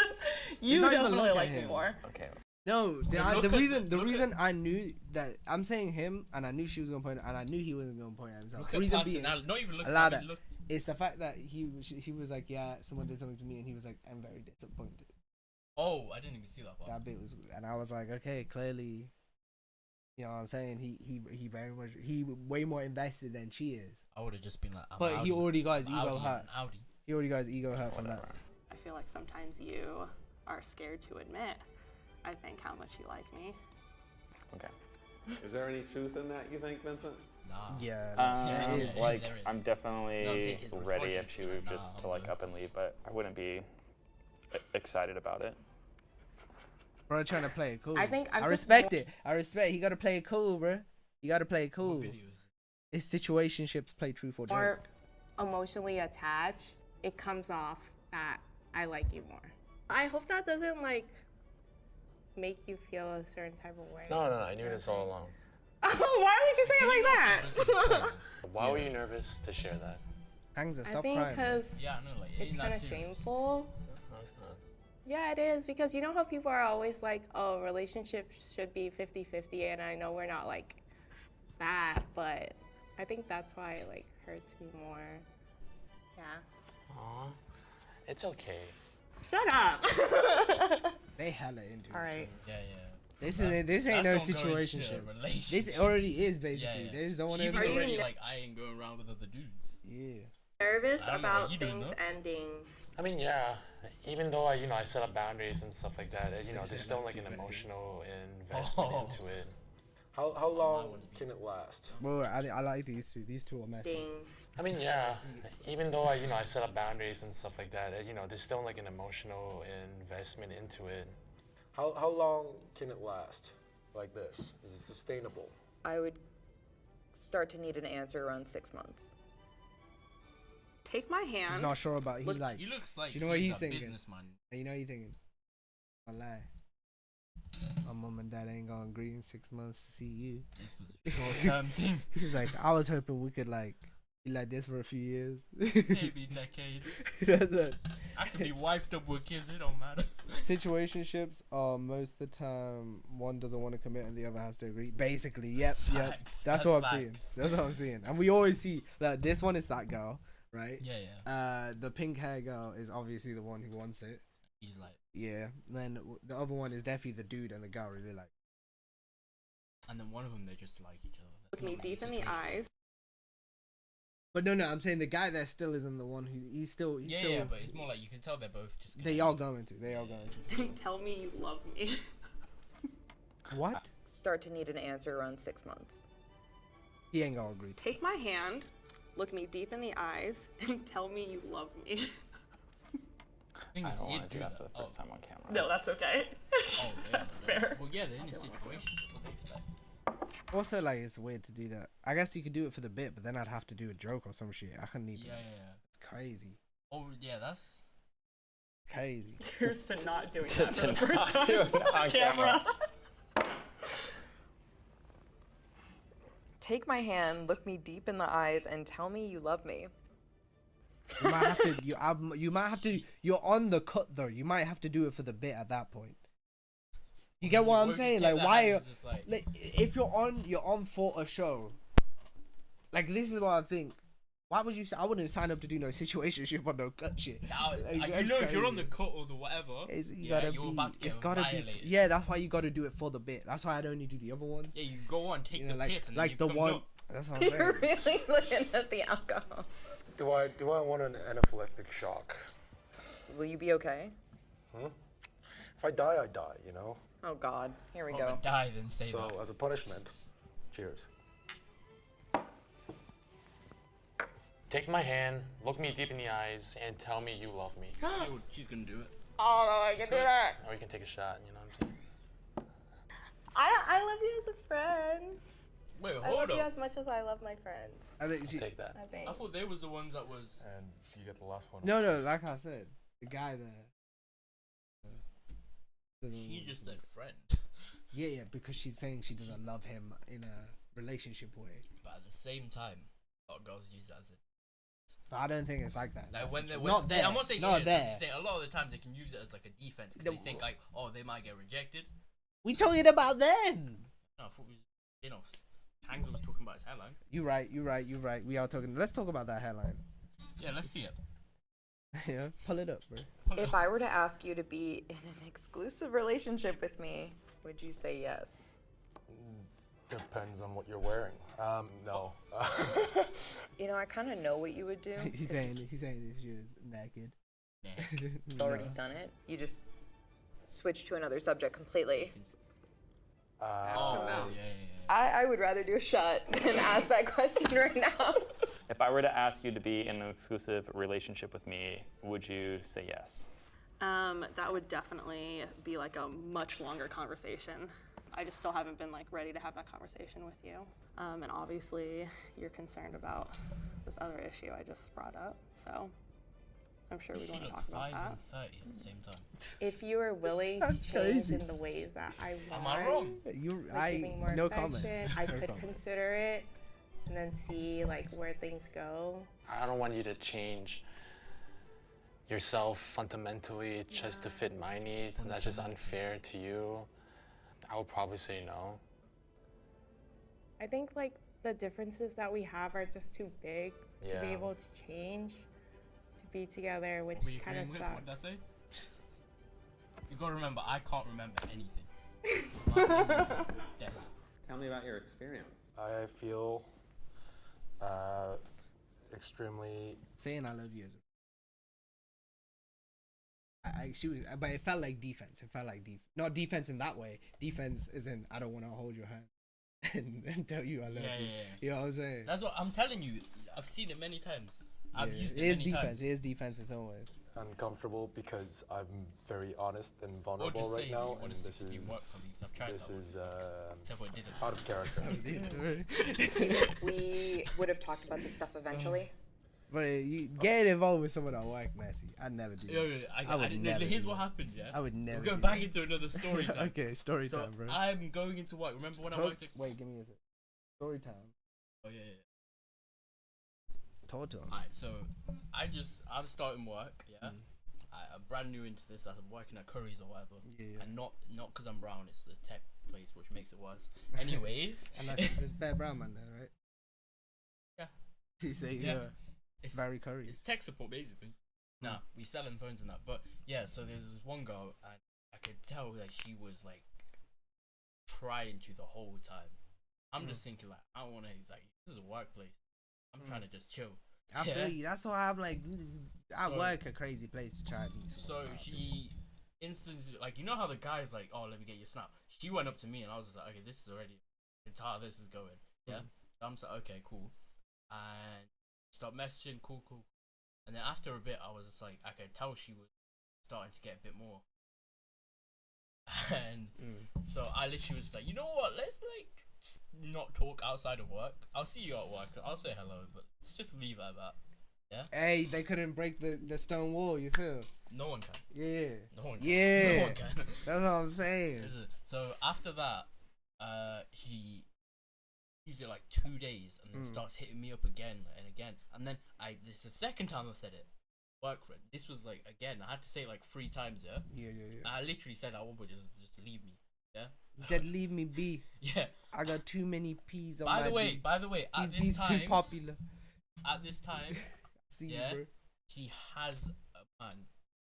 You It's not even definitely look at like me him. more. Okay. No, Look the at- reason I knew that I'm saying him, and I knew she was gonna point, and I knew he wasn't gonna point at himself. Look The at reason being, personality. Not even look. allowed I it. mean, look. It's the fact that he was like, yeah, someone did something to me, and he was like, I'm very disappointed. Oh, I didn't even see that part. That bit was, and I was like, okay, clearly, you know what I'm saying? He very much, he way more invested than she is. I would have just been like, I'm But he Audi. already got his I'm ego Audi, hurt. I'm Audi. He already got his ego hurt from that. I feel like sometimes you are scared to admit, I think, how much you like me. Okay. Is there any truth in that, you think, Vincent? Nah. Yeah, Um, it is. like There is. I'm No, I'm definitely saying his ready response if she would would be like, just nah, to like I'm up and leave, but I wouldn't be excited about it. Bro, trying to play it cool. I think I'm I just respect more- it. I respect. He gotta play it cool, bro. You gotta play it cool. It's situationships play truth or more joke. emotionally attached, it comes off that I like you more. I hope that doesn't like make you feel a certain type of way. No, I knew this all along. Why would you say it like that? Why were you nervous to share that? Angza, I stop think crying. because Yeah, I know, like, it's not kind of serious. shameful. No, it's not. Yeah, it is, because you know how people are always like, oh, relationships should be 50-50, and I know we're not like that, but I think that's why it like hurts me more. Yeah. Aw, it's okay. Shut up. They hella into it. All right. Yeah. This ain't no situationship. This already is basically. They just don't want He to. was already like, I ain't going around with other dudes. Yeah. Nervous I don't know what about you doing, things though. ending. I mean, yeah. Even though I set up boundaries and stuff like that, So there's you still said like that's an too bad. emotional investment Oh. into it. How long can it last? Bro, I like these two. These two are messy. I mean, yeah. Even though I set up boundaries and stuff like that, there's still like an emotional investment into it. How long can it last? Like this? Is it sustainable? I would start to need an answer around 6 months. Take my hand. He's not sure about. He Look, like. he looks like Do you know what he's he's a thinking? businessman. You know what he's thinking? I lie. My mom and dad ain't gonna agree in 6 months to see you. This was a short-term thing. He's like, I was hoping we could like be like this for a few years. Maybe decades. That's it. I could be wifed up with kids, it don't matter. Situationships are most of the time one doesn't want to commit and the other has to agree. Basically, yep. Facts. That's That's what I'm seeing. facts. That's what I'm seeing. And we always see that this one is that girl, right? Yeah. The pink hair girl is obviously the one who wants it. He's like, Yeah. Then the other one is definitely the dude and the girl really like. and then one of them, they just like each other. Look me deep in the eyes. But no, I'm saying the guy there still isn't the one who he's still. Yeah, but it's more like you can tell they're both just. They are going to. Tell me you love me. What? Start to need an answer around 6 months. He ain't gonna agree. Take my hand, look me deep in the eyes, and tell me you love me. I don't want to do that for the first time on camera. No, that's okay. Oh, yeah, That's fair. Well, yeah, they're in a situation. That's what they expect. Also, like, it's weird to do that. I guess you could do it for the bit, but then I'd have to do a joke or some shit. I couldn't even. Yeah. It's crazy. Oh, yeah, that's. Crazy. Here's to not doing To- that for to the first not time do it on on camera. Take my hand, look me deep in the eyes, and tell me you love me. You might have to. You might have to. You're on the cut though. You might have to do it for the bit at that point. You get what I'm Won't you saying? take Like, that why? hand and just, like- If you're on for a show. Like, this is what I think. Why would you? I wouldn't sign up to do no situationship or no cut shit. Like, that's if you're on crazy. the cut or the whatever, You yeah, gotta you're be. about to get It's gotta violated. be. Yeah, that's why you gotta do it for the bit. That's why I'd only do the other ones. Yeah, you go on, take You know, the like- piss, and like then the you one- Up. That's what I'm saying. You're really looking at the alcohol. Do I want an anaphylactic shock? Will you be okay? If I die, I die. You know. Oh God, here we Rather go. die than say So that. as a punishment, cheers. Take my hand, look me deep in the eyes, and tell me you love me. She's gonna do it. Oh no, I can do that. Or you can take a shot, you know what I'm saying? I love you as a friend. Wait, I love hold you up. as much as I love my friends. I think she, Take that. I think. I thought they was the ones that was. And you get the last one. No, like I said, the guy there. She just said friend. Yeah, because she's saying she doesn't love him in a relationship way. But at the same time, a lot of girls use that as a. But I don't think it's like that. Like That's when the they're truth. Not there. I'm not saying not it is, there. I'm just saying a lot of the times they can use it as like a defense because they think like, oh, they might get rejected. We talking about them. No, I thought we, you know, Tangs was talking about his hairline. You right. We are talking. Let's talk about that headline. Yeah, let's see it. Yeah, pull it up, bro. If I were to ask you to be in an exclusive relationship with me, would you say yes? Depends on what you're wearing. No. You know, I kind of know what you would do. he's saying if she was naked. You've already done it. You just switch to another subject completely. Oh, yeah. I would rather do a shot than ask that question right now. If I were to ask you to be in an exclusive relationship with me, would you say yes? That would definitely be like a much longer conversation. I just still haven't been like ready to have that conversation with you. And obviously you're concerned about this other issue I just brought up. So I'm sure we want to talk about that. 5 and 30 at the same time. If you were willing to That's change crazy. in the ways that I want, Am I wrong? like giving more no affection, comment. I No could comment. consider it and then see like where things go. I don't want you to change yourself fundamentally just to fit my needs. That's just unfair to you. I would probably say no. I think like the differences that we have are just too big to be Yeah. able to change, to be together, which What were you kind of agreeing with? What sucks. did I say? You gotta remember, I can't remember anything. My memory is dead. Tell me about your experience. I feel extremely. Saying I love you is. She was, but it felt like defense. It felt like not defense in that way. Defense isn't I don't want to hold your hand and tell you I love you. You know what I'm saying? That's what I'm telling you. I've seen it many times. I've used it is many defense. times. It is defense in some ways. Uncomfortable because I'm very honest and Or vulnerable just right say now, you want and to this stick to be work colleagues. I've tried this that is Except for it didn't. out of character. We would have talked about this stuff eventually. But getting involved with someone at work, messy. I'd never do that. Yo, I didn't know. Here's what happened, yeah? I would never. We're going do back that. into another story time. Okay, story so time, bro. I'm going into work. Remember when I worked at... Wait, give me a sec. Story time. Oh, yeah. Talk to him. Alright, so I'm starting work, yeah? I'm brand new into this. I'm working at Curry's or whatever. Yeah. And not because I'm brown, it's a tech place, which makes it worse. Anyways. And there's Bear Brown man there, right? Yeah. He say, Yeah. It's very Curry. It's tech support, basically. Nah, we selling phones and that. But, yeah, so there's this one girl, and I could tell that she was, like, trying to the whole time. I'm just thinking, like, I don't want to, like, this is a workplace. I'm trying to just chill. I feel you. That's why I'm like, I So- work a crazy place to try and be. So she instantly, like, you know how the guy's like, oh, let me get your snap. She went up to me and I was just like, okay, this is already, it's how this is going. Yeah. So I'm just like, okay, cool. And start messaging, cool. And then after a bit, I was just like, I could tell she was starting to get a bit more. And so I literally was like, you know what? Let's like just not talk outside of work. I'll see you at work. I'll say hello, but let's just leave it at that. Yeah. Hey, they couldn't break the stone wall. You feel? No one can. Yeah. No one can. Yeah. No one can. That's what I'm saying. So after that, he used it like 2 days and then starts hitting me up again and again. And then this is the second time I said it. Work friend. This was like again. I had to say it like 3 times. Yeah. Yeah. I literally said at one point just leave me. Yeah. He said, "Leave me be." Yeah. I got too many peas on By my the way, D. at this He's time, too popular. At this time, See you, yeah, bro. he has a man.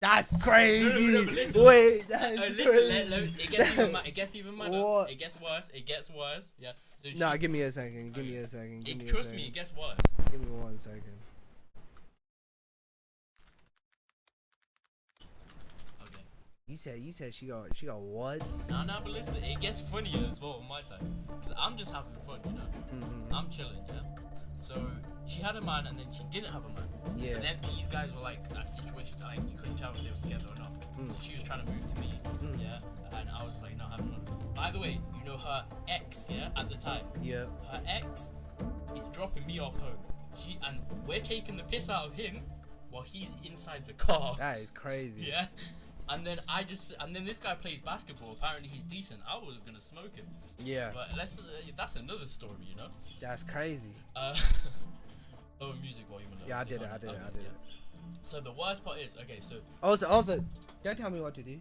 That's crazy. No, listen. Wait, that's listen. crazy. It gets even madder. What? It gets worse. It gets worse. Yeah. So Nah, give me a second. Give me a second. Give me a Trust second. me, it gets worse. Give me 1 second. Okay. You said she got what? Nah, but listen, it gets funnier as well on my side. Cause I'm just having fun, you know. I'm chilling, yeah. So she had a man, and then she didn't have a man. Yeah. But then these guys were like that situation, like you couldn't tell if they were together or not. So she was trying to move to me, yeah. And I was like, no, I haven't. By the way, you know her ex, yeah, at the time. Yeah. Her ex is dropping me off home. And we're taking the piss out of him while he's inside the car. That is crazy. Yeah. And then this guy plays basketball. Apparently he's decent. I was gonna smoke him. Yeah. But that's another story, you know. That's crazy. Lower music volume a little. Yeah, I bit, did it. can't I did it. you? I did it. So the worst part is, okay, so Also, don't tell me what to do.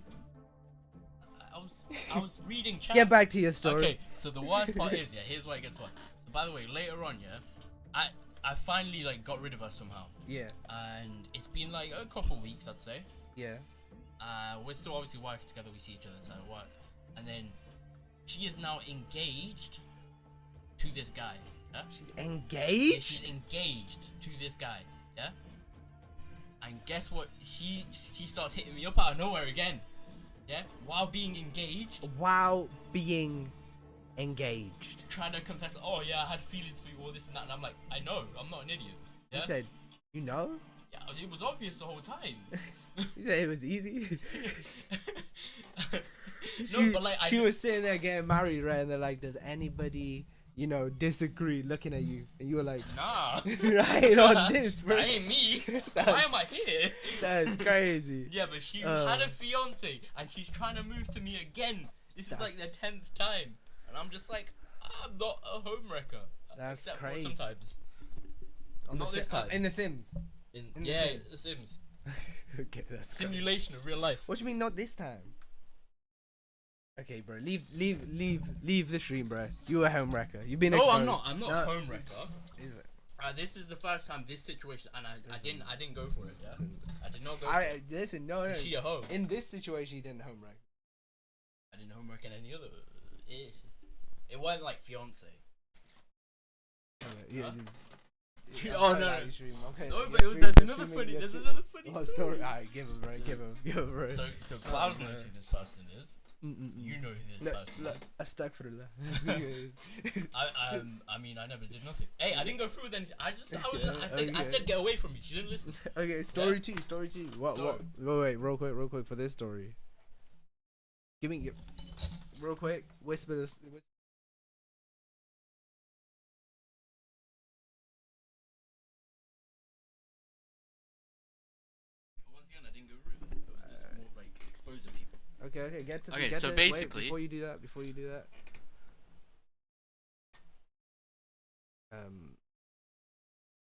I was reading chat. Get back to your story. Okay, so the worst part is, yeah, here's why it gets worse. So by the way, later on, yeah, I finally like got rid of her somehow. Yeah. And it's been like a couple weeks, I'd say. Yeah. We're still obviously working together. We see each other inside of work, and then she is now engaged to this guy. Yeah? She's engaged. Yeah, she's engaged to this guy. Yeah. And guess what? She starts hitting me up out of nowhere again. Yeah. While being engaged. While being engaged. Trying to confess. Oh yeah, I had feelings for you, all this and that. And I'm like, I know. I'm not an idiot. Yeah? You said, you know. Yeah, it was obvious the whole time. You said it was easy. No, but like she was sitting there getting married, right? And they're like, "Does anybody, disagree?" Looking at you, and you were like, nah, right on this, bro. That ain't me. Why am I here? That's crazy. Yeah, but she had a fiance, and she's trying to move to me again. This is like the 10th time, and I'm just like, I'm not a homewrecker. That's Except crazy. For sometimes. Not this time. time. In The Sims. In The The Sims. Okay, that's simulation of real life. What do you mean not this time? Okay, bro, leave the stream, bro. You a homewrecker. You've been exposed. I'm not a homewrecker. Is it? This is the first time this situation, and I didn't go for it. Yeah, I did not go. Listen, no. Is she at home? In this situation, you didn't homewreck. I didn't homework in any other. It wasn't like fiance. Yeah. Oh no! Okay, no, but there's another funny. There's another funny story. Alright, give him, bro. Give him, bro. So Klaus knows who this person is. You know who this person is. Astaghfirullah. I mean, I never did nothing. Hey, I didn't go through with anything. I said get away from me. She didn't listen. Okay, story two. What? Wait, real quick for this story. Give me real quick. Whisper this. Once again, I didn't go through. It was just more like exposing people. Okay, get to. Okay, get so to, basically, wait, before you do that.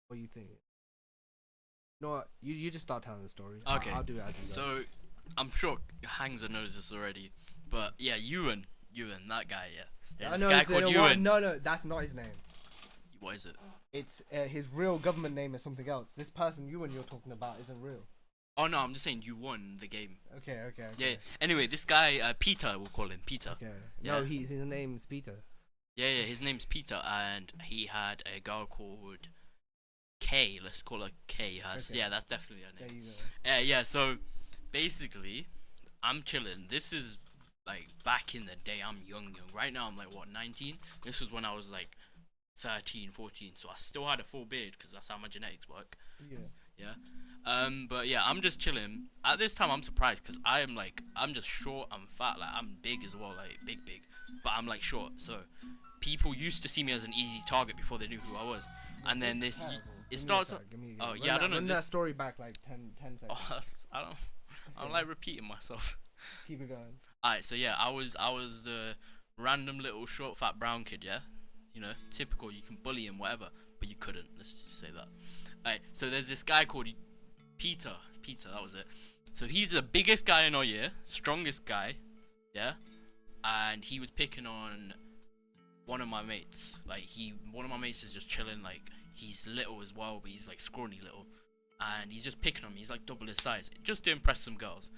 What do you think? You know what? You just start telling the story. Okay. I'll do it as you go. So, I'm sure Hangza knows this already, but yeah, Ewan, that guy, yeah. There's this guy called Ewan. No, that's not his name. What is it? It's his real government name is something else. This person Ewan you're talking about isn't real. Oh no, I'm just saying you won the game. Okay. Yeah. Anyway, this guy Peter, we'll call him Peter. Okay. Yeah. No, his name's Peter. Yeah, his name's Peter, and he had a girl called Kay. Let's call her Kay. Okay. Yeah, that's definitely her name. There you go. Yeah. So basically, I'm chilling. This is like back in the day. I'm young. Right now, I'm like 19. This was when I was like 13, 14. So I still had a full beard because that's how my genetics work. Yeah. But yeah, I'm just chilling. At this time, I'm surprised because I'm just short. I'm fat. Like I'm big as well. Like big. But I'm like short. So people used to see me as an easy target before they knew who I was. And then this, it starts. Oh yeah, I don't know. Run that story back like 10 seconds. Oh, I don't like repeating myself. Keep it going. Alright, so yeah, I was the random little short fat brown kid, yeah? You know, typical, you can bully him, whatever, but you couldn't, let's just say that. Alright, so there's this guy called Peter, that was it. So he's the biggest guy in our year, strongest guy, yeah? And he was picking on one of my mates. One of my mates is just chilling, like, he's little as well, but he's like scrawny little. And he's just picking on me, he's like double his size, just to impress some girls.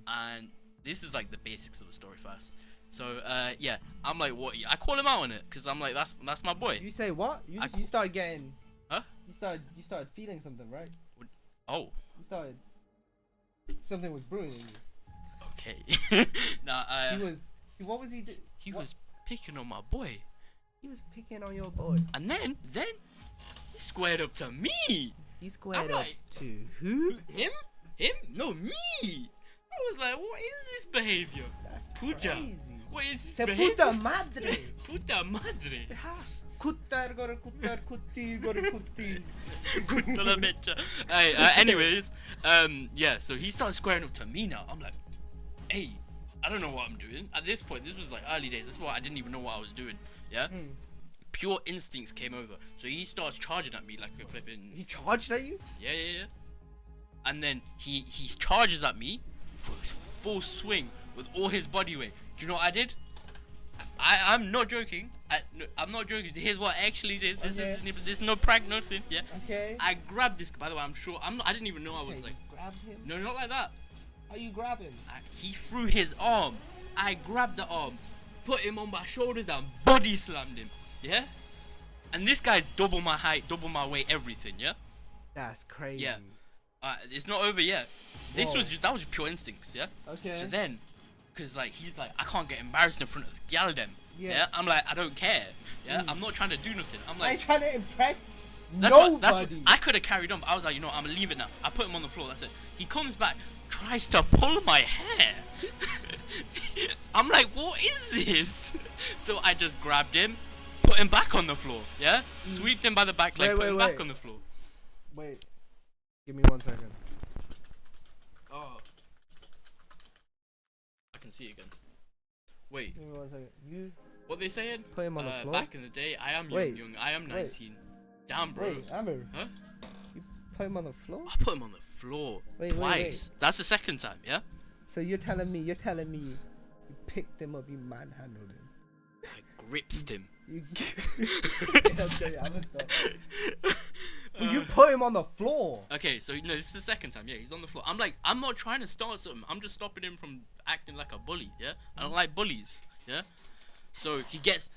And this is like the basics of the story first. So yeah, I'm like, what? I call him out on it because I'm like, that's my boy. You say what? You started getting. Huh? You started feeling something, right? Oh. You started. Something was brewing in you. Okay. Nah. What was he? He was picking on my boy. He was picking on your boy. And then he squared up to me. He squared up to who? Him? No, me. I was like, what is this behavior? That's Puja. crazy. What is this Se behavior? puta madre. Puta madre. Kuttar gore kuttar kutti gore kutti. Kutta la mecha. Hey, anyways, yeah, so he started squaring up to me now. I'm like, hey, I don't know what I'm doing. At this point, this was like early days. This is why I didn't even know what I was doing. Yeah? Pure instincts came over. So he starts charging at me like a flipping. He charged at you? Yeah. And then he charges at me for full swing with all his body weight. Do you know what I did? I'm not joking. I'm not joking. Here's what I actually did. This is no prank, nothing. Yeah. Okay. I grabbed this. By the way, I'm sure. I didn't even know I was like. Grabbed him? No, not like that. How you grab him? He threw his arm. I grabbed the arm, put him on my shoulders, and body slammed him. Yeah. And this guy's double my height, double my weight, everything. Yeah. That's crazy. Yeah. It's not over yet. That was pure instincts. Yeah. Okay. So then, cause like he's like, I can't get embarrassed in front of gal them. Yeah. I'm like, I don't care. Yeah. I'm not trying to do nothing. I'm like, I ain't trying to impress Nobody. I could have carried on, but I was like, you know what, I'm gonna leave it now. I put him on the floor. That's it. He comes back, tries to pull my hair. I'm like, what is this? So I just grabbed him, put him back on the floor. Yeah, sweeped him by the back leg, put him back on the floor. Wait, give me 1 second. Oh, I can see it again. Wait. Give me 1 second. You. What they saying? Put him on the floor. Back in the day, I am young. I am 19. Damn, bro. Wait, Amir. Huh? You put him on the floor? I put him on the floor Wait, twice. That's the second time, yeah? So you're telling me you picked him up, you manhandled him. I gripped him. You you put him on the floor. Okay, so no, this is the second time. Yeah, he's on the floor. I'm like, I'm not trying to start something. I'm just stopping him from acting like a bully. Yeah, I don't like bullies. Yeah, so he gets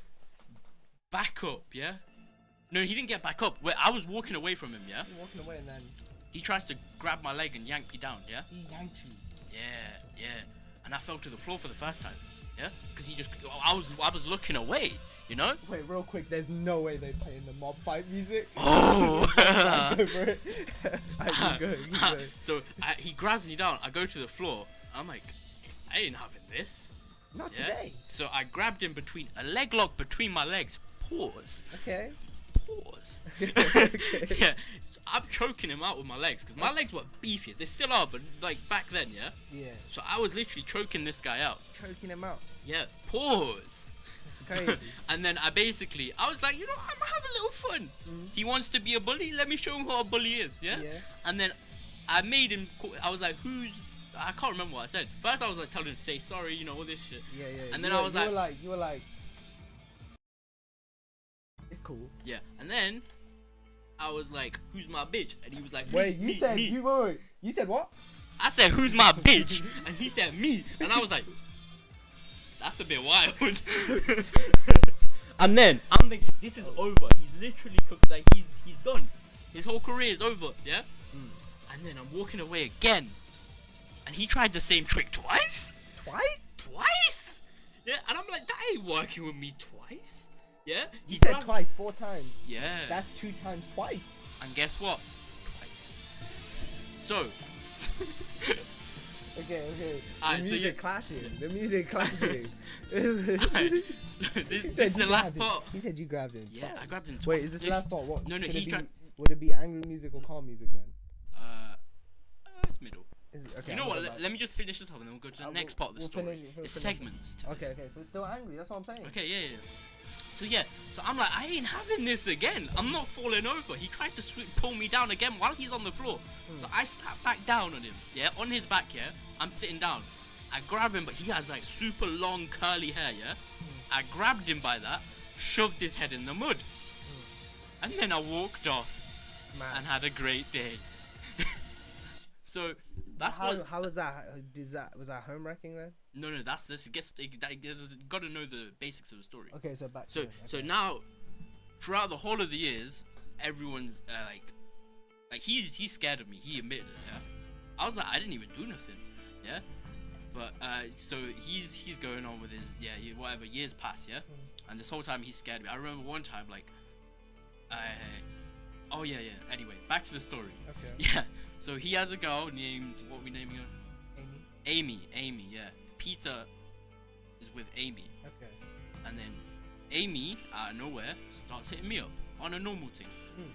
back up. Yeah, no, he didn't get back up. Where I was walking away from him. Yeah, You're walking away and then he tries to grab my leg and yank me down. Yeah, he yanked you. yeah, and I fell to the floor for the first time. Yeah, because he just, I was looking away. You know? Wait, real quick, there's no way they playing the mob fight music. Oh! So he grabs me down. I go to the floor. I'm like, I ain't having this. Not today. So I grabbed him between a leg lock between my legs. Pause. Okay. Pause. Yeah. So I'm choking him out with my legs because my legs were beefy. They still are, but like back then, yeah. Yeah. So I was literally choking this guy out. Choking him out. Yeah. Pause. Crazy. And then I was like, you know, I'm gonna have a little fun. He wants to be a bully, let me show him what a bully is. Yeah. And then I made him. I was like, I can't remember what I said. First I was like telling him to say sorry, you know, all this shit. Yeah. And then I was like, you were like, it's cool. Yeah. And then I was like, who's my bitch? And he was like, wait, me, you said me. You said what? I said, who's my bitch? And he said me. And I was like, that's a bit wild. And then I'm thinking, this is over. He's literally like he's done. His whole career is over. Yeah. And then I'm walking away again, and he tried the same trick twice. Twice. Yeah. And I'm like, that ain't working with me twice. Yeah. He said twice, 4 times. Yeah. That's 2 times twice. And guess what? Twice. So. Okay. Alright, The music clashing. This is the last part. He said you grabbed him. Yeah, I grabbed him twice. Wait, is this the last part? What? No, Would it be angry music or calm music then? It's middle. Okay, you know what? Let me just finish this off and then we'll go to the next part of the story. It's segments. Okay, so it's still angry. That's what I'm saying. Okay, yeah. So I'm like, I ain't having this again. I'm not falling over. He tried to pull me down again while he's on the floor. So I sat back down on him. Yeah, on his back. Yeah, I'm sitting down. I grab him, but he has like super long curly hair. Yeah, I grabbed him by that, shoved his head in the mud, and then I walked off and had a great day. So that's how was that? Was that home wrecking then? No, that's this. Got to know the basics of the story. Okay, so back. So now, throughout the whole of the years, everyone's like he's scared of me. He admitted it. Yeah, I was like, I didn't even do nothing. Yeah, but so he's going on with his whatever. Years pass. Yeah, and this whole time he's scared of me. I remember one time like, oh yeah. Anyway, back to the story. Okay. Yeah. So he has a girl named, what are we naming her? Amy, yeah. Peter is with Amy. Okay. And then Amy, out of nowhere, starts hitting me up on a normal thing.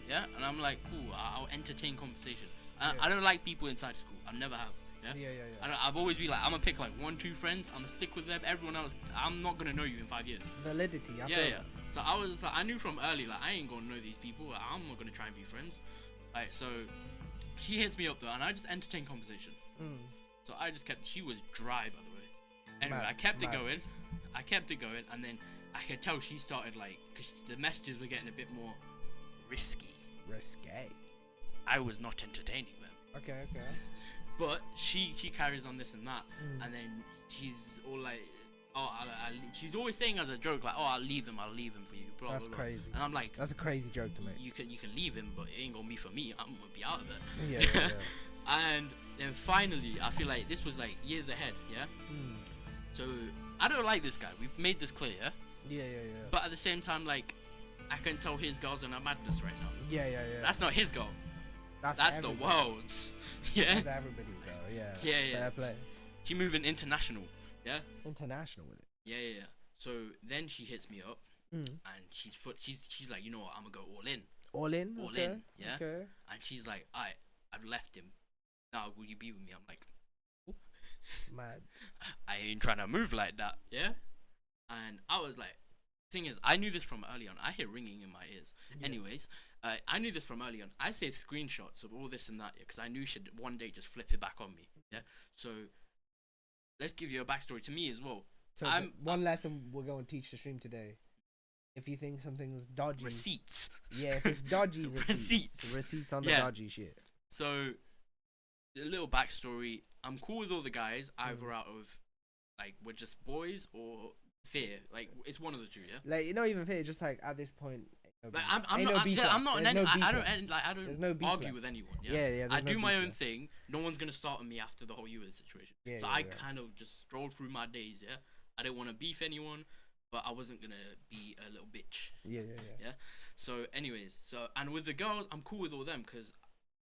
Yeah? And I'm like, cool, I'll entertain conversation. I don't like people inside school. I never have. Yeah? I've always been like, I'm gonna pick like 1, 2 friends, I'm gonna stick with them. Everyone else, I'm not gonna know you in 5 years. Validity, I feel that. So I was like, I knew from early, like, I ain't gonna know these people. I'm not gonna try and be friends. Like, so she hits me up though, and I just entertained conversation. So I just kept. She was dry, by the way. Anyway, I kept it going, and then I could tell she started like, because the messages were getting a bit more risky. I was not entertaining them. Okay. But she carries on this and that, and then she's all like, she's always saying as a joke like, I'll leave him for you. Blah, That's blah, blah. crazy. And I'm like, that's a crazy joke to make. You can leave him, but it ain't gonna be for me. I'm gonna be out of it. Yeah. And then finally, I feel like this was like years ahead. Yeah. So I don't like this guy. We've made this clear. Yeah. But at the same time, like, I can tell his girl's on a madness right now. Yeah. That's not his girl. That's the everybody's. world's. Yeah. That's everybody's girl. Yeah. Yeah. Fair play. She moving international. Yeah. International with it. Yeah. So then she hits me up, Mm. and she's like, you know what? I'm gonna go all in. All in. All Okay. in. Yeah. Okay. And she's like, I've left him. Now will you be with me? I'm like, mad. I ain't trying to move like that. Yeah. And I was like, thing is, I knew this from early on. I hear ringing in my ears. Yeah. Anyways, I knew this from early on. I saved screenshots of all this and that, because I knew she'd one day just flip it back on me. Yeah. So let's give you a backstory to me as well. So one lesson we're going to teach the stream today. If you think something's dodgy, receipts. Yeah, if it's dodgy, receipts on the dodgy shit. So a little backstory. I'm cool with all the guys, either out of like we're just boys or fear. Like it's one of the two. Yeah. Like not even fear. Just like at this point. Like, I don't argue with anyone. Yeah. I do my own thing. No one's gonna start on me after the whole US situation. So I kind of just strolled through my days. Yeah. I didn't want to beef anyone, but I wasn't gonna be a little bitch. Yeah. So anyways, and with the girls, I'm cool with all them because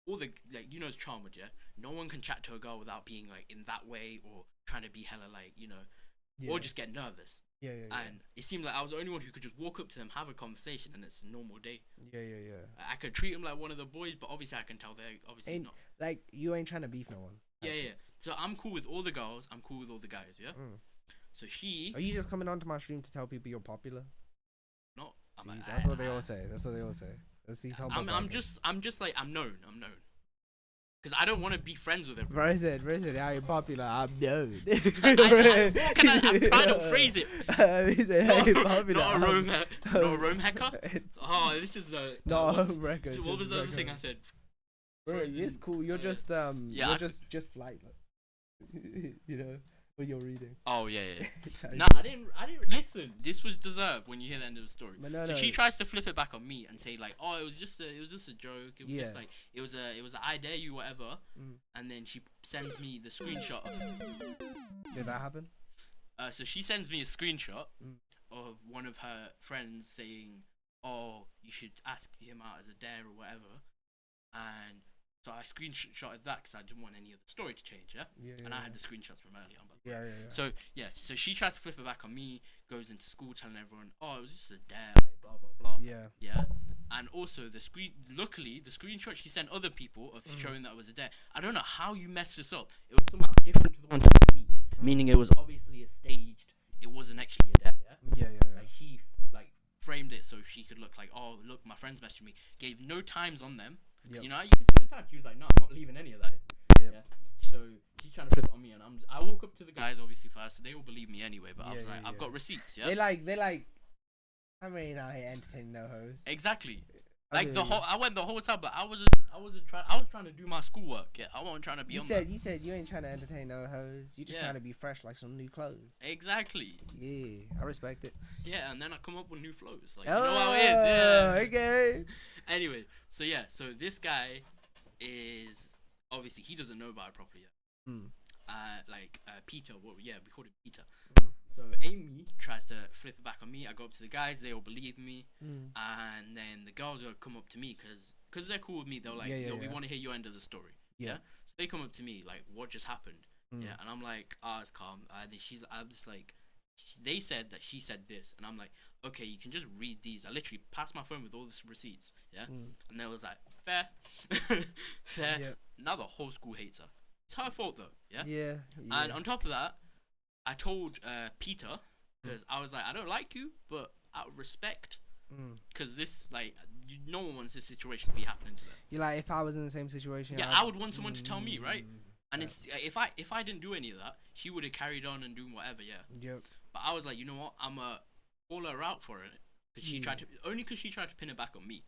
all the it's Charmwood. Yeah. No one can chat to a girl without being like in that way or trying to be hella like or just get nervous. Yeah. And it seemed like I was the only one who could just walk up to them, have a conversation, and it's a normal day. Yeah. I could treat them like one of the boys, but obviously I can tell they're obviously not. Like you ain't trying to beef no one. Yeah. So I'm cool with all the girls. I'm cool with all the guys. Yeah. So Are you just coming onto my stream to tell people you're popular? No. See, that's what they all say. That's what they all say. That's these I'm just like I'm known. Because I don't want to be friends with everyone. Bro said, I'm popular. I'm known. I'm trying to phrase it. He said, hey, popular. Not a Rome hacker. Oh, this is the. Not a home record. What was the other thing I said? Bro, it's cool. You're just you're just flight, when you're reading. Oh yeah. No, I didn't listen. This was deserved when you hear the end of the story. So she tries to flip it back on me and say like, oh, it was just a joke. It was just like it was a I dare you whatever. And then she sends me the screenshot of. Did that happen? So she sends me a screenshot of one of her friends saying, oh, you should ask him out as a dare or whatever, and. So I screenshotted that because I didn't want any of the story to change, and I had the screenshots from earlier on. So she tries to flip it back on me, goes into school telling everyone, oh, it was just a dare, like blah blah blah. Yeah. And also luckily the screenshot she sent other people of showing that it was a dare. I don't know how you messed this up. It was somehow different to the one she sent me, meaning it was obviously a staged. It wasn't actually a dare. Yeah. Like she framed it so she could look like, oh look, my friends messaged me. Gave no times on them. You can see the time. She was like, no, I'm not leaving any of that in. Yeah. So she's trying to flip it on me, and I walk up to the guys obviously first, so they all believe me anyway. But I was like, I've got receipts. Yeah. They're like, I'm really not here entertaining no hoes. Exactly. Like I went the whole time, but I was trying to do my schoolwork. Yeah, I wasn't trying to be on that. You said you ain't trying to entertain no hoes. You just trying to be fresh like some new clothes. Exactly. Yeah, I respect it. Yeah, and then I come up with new flows. Like you know how it is. Yeah. Okay. Anyway, so this guy is obviously he doesn't know about it properly yet. Peter. We called him Peter. So Amy tries to flip it back on me. I go up to the guys, they all believe me, and then the girls will come up to me because they're cool with me. They're like, we want to hear your end of the story. Yeah. So they come up to me like, what just happened? Yeah, and I'm like, it's calm. I'm just like, they said that she said this, and I'm like, okay, you can just read these. I literally passed my phone with all the receipts. Yeah, and they was like, fair. Yep. Now the whole school hates her. It's her fault though. Yeah. And on top of that, I told Peter because I was like, I don't like you, but out of respect, because this no one wants this situation to be happening to them. You're like, if I was in the same situation, I would want someone to tell me, right? And it's if I didn't do any of that, she would have carried on and doing whatever. Yep. But I was like, you know what? I'm call her out for it because she tried to pin it back on me.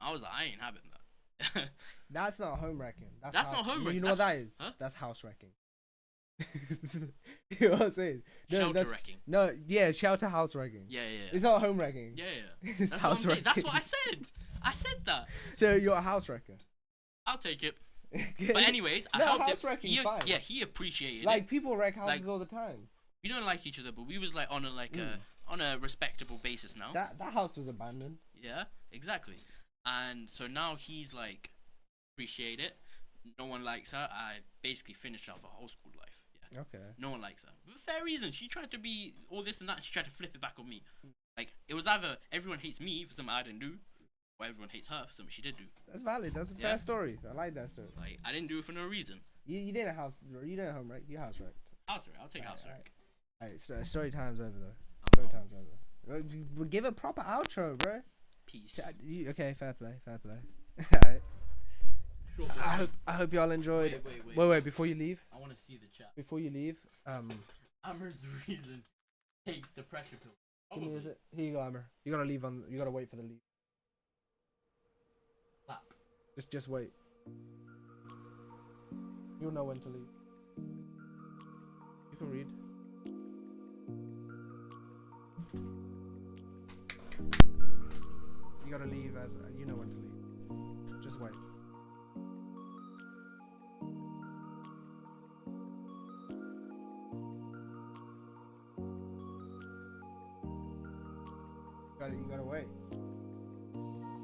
I was like, I ain't having that. That's not home wrecking. That's not home wrecking. You know what that is? Huh? That's house wrecking. You know what I'm saying? Shelter wrecking. No, yeah, shelter house wrecking. Yeah. It's not home wrecking. Yeah. It's That's house what I'm wrecking. saying. That's what I said. I said that. So you're a house wrecker. I'll take it. But anyways, I helped house wrecking, fine. Yeah, he appreciated it. People wreck houses all the time. We don't like each other, but we was on a respectable basis now. That house was abandoned. Yeah, exactly. And so now he's like, appreciate it. No one likes her. I basically finished off her whole school life. Yeah. Okay. No one likes her. For fair reason. She tried to be all this and that. She tried to flip it back on me. Like, it was either everyone hates me for something I didn't do, or everyone hates her for something she did do. That's valid. That's a fair story. I like that story. Like, I didn't do it for no reason. You didn't house. You didn't home wreck. You house wrecked. House wreck. I'll take house wreck. Alright, story time's over though. Story time's over. We'll give a proper outro, bro. Peace. Okay, fair play. Alright. I hope y'all enjoyed. Wait. Before you leave. I want to see the chat. Before you leave, Amber's reason takes the pressure pill. Give me it. Here you go, Amber. You gotta leave on. You gotta wait for the leave. Clap. Just wait. You'll know when to leave. You can read. You gotta leave as you know when to leave. Just wait. You gotta wait.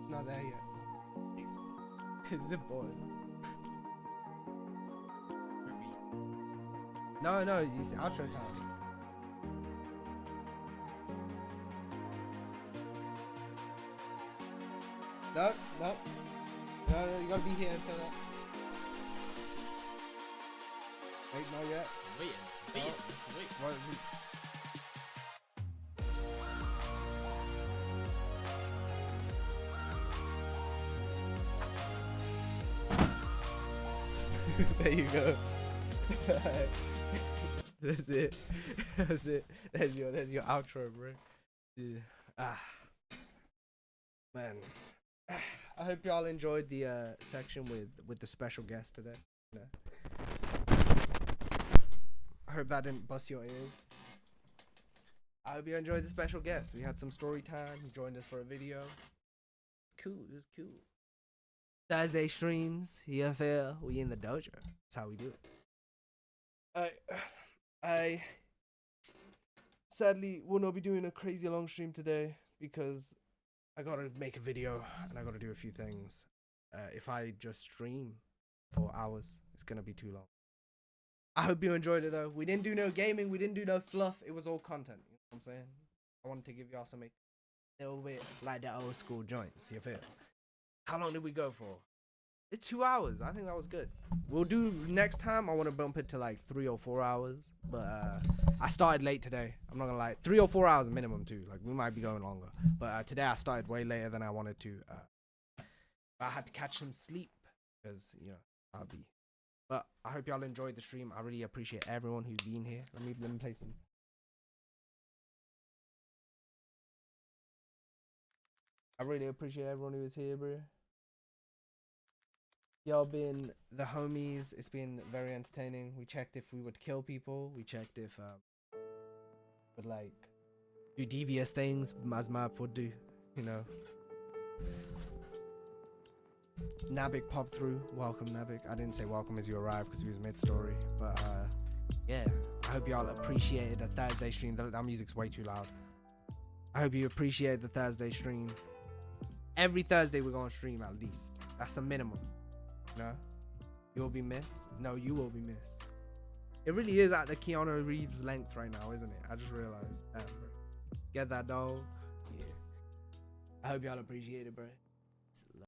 Not there yet. It's a boy. No, it's outro time. No, you gotta be here until that. Wait, not yet. Wait, let's wait. What is it? There you go. That's it. There's your outro, bro. Yeah. Man. I hope y'all enjoyed the section with the special guest today. You know? I hope that didn't bust your ears. I hope you enjoyed the special guest. We had some story time. He joined us for a video. It was cool. Thursday streams, EFL, we in the dojo. That's how we do it. I sadly will not be doing a crazy long stream today because I gotta make a video and I gotta do a few things. If I just stream for hours, it's gonna be too long. I hope you enjoyed it though. We didn't do no gaming, we didn't do no fluff. It was all content. You know what I'm saying? I wanted to give y'all something a little bit like the old school joints. You feel? How long did we go for? It's 2 hours. I think that was good. We'll do next time. I want to bump it to like 3 or 4 hours. But I started late today. I'm not gonna lie. 3 or 4 hours minimum too. Like we might be going longer. But today I started way later than I wanted to. I had to catch some sleep because I'll be. But I hope y'all enjoyed the stream. I really appreciate everyone who's been here. Let me play some. I really appreciate everyone who was here, bro. Y'all been the homies. It's been very entertaining. We checked if we would kill people. We checked if would like do devious things as Map would do, you know. Nabik popped through. Welcome, Nabik. I didn't say welcome as you arrived because he was mid-story. But yeah, I hope y'all appreciated the Thursday stream. That music's way too loud. I hope you appreciate the Thursday stream. Every Thursday we're gonna stream at least. That's the minimum. No, you'll be missed. No, you will be missed. It really is at the Keanu Reeves length right now, isn't it? I just realized. Get that, dog. Yeah. I hope y'all appreciate it, bro.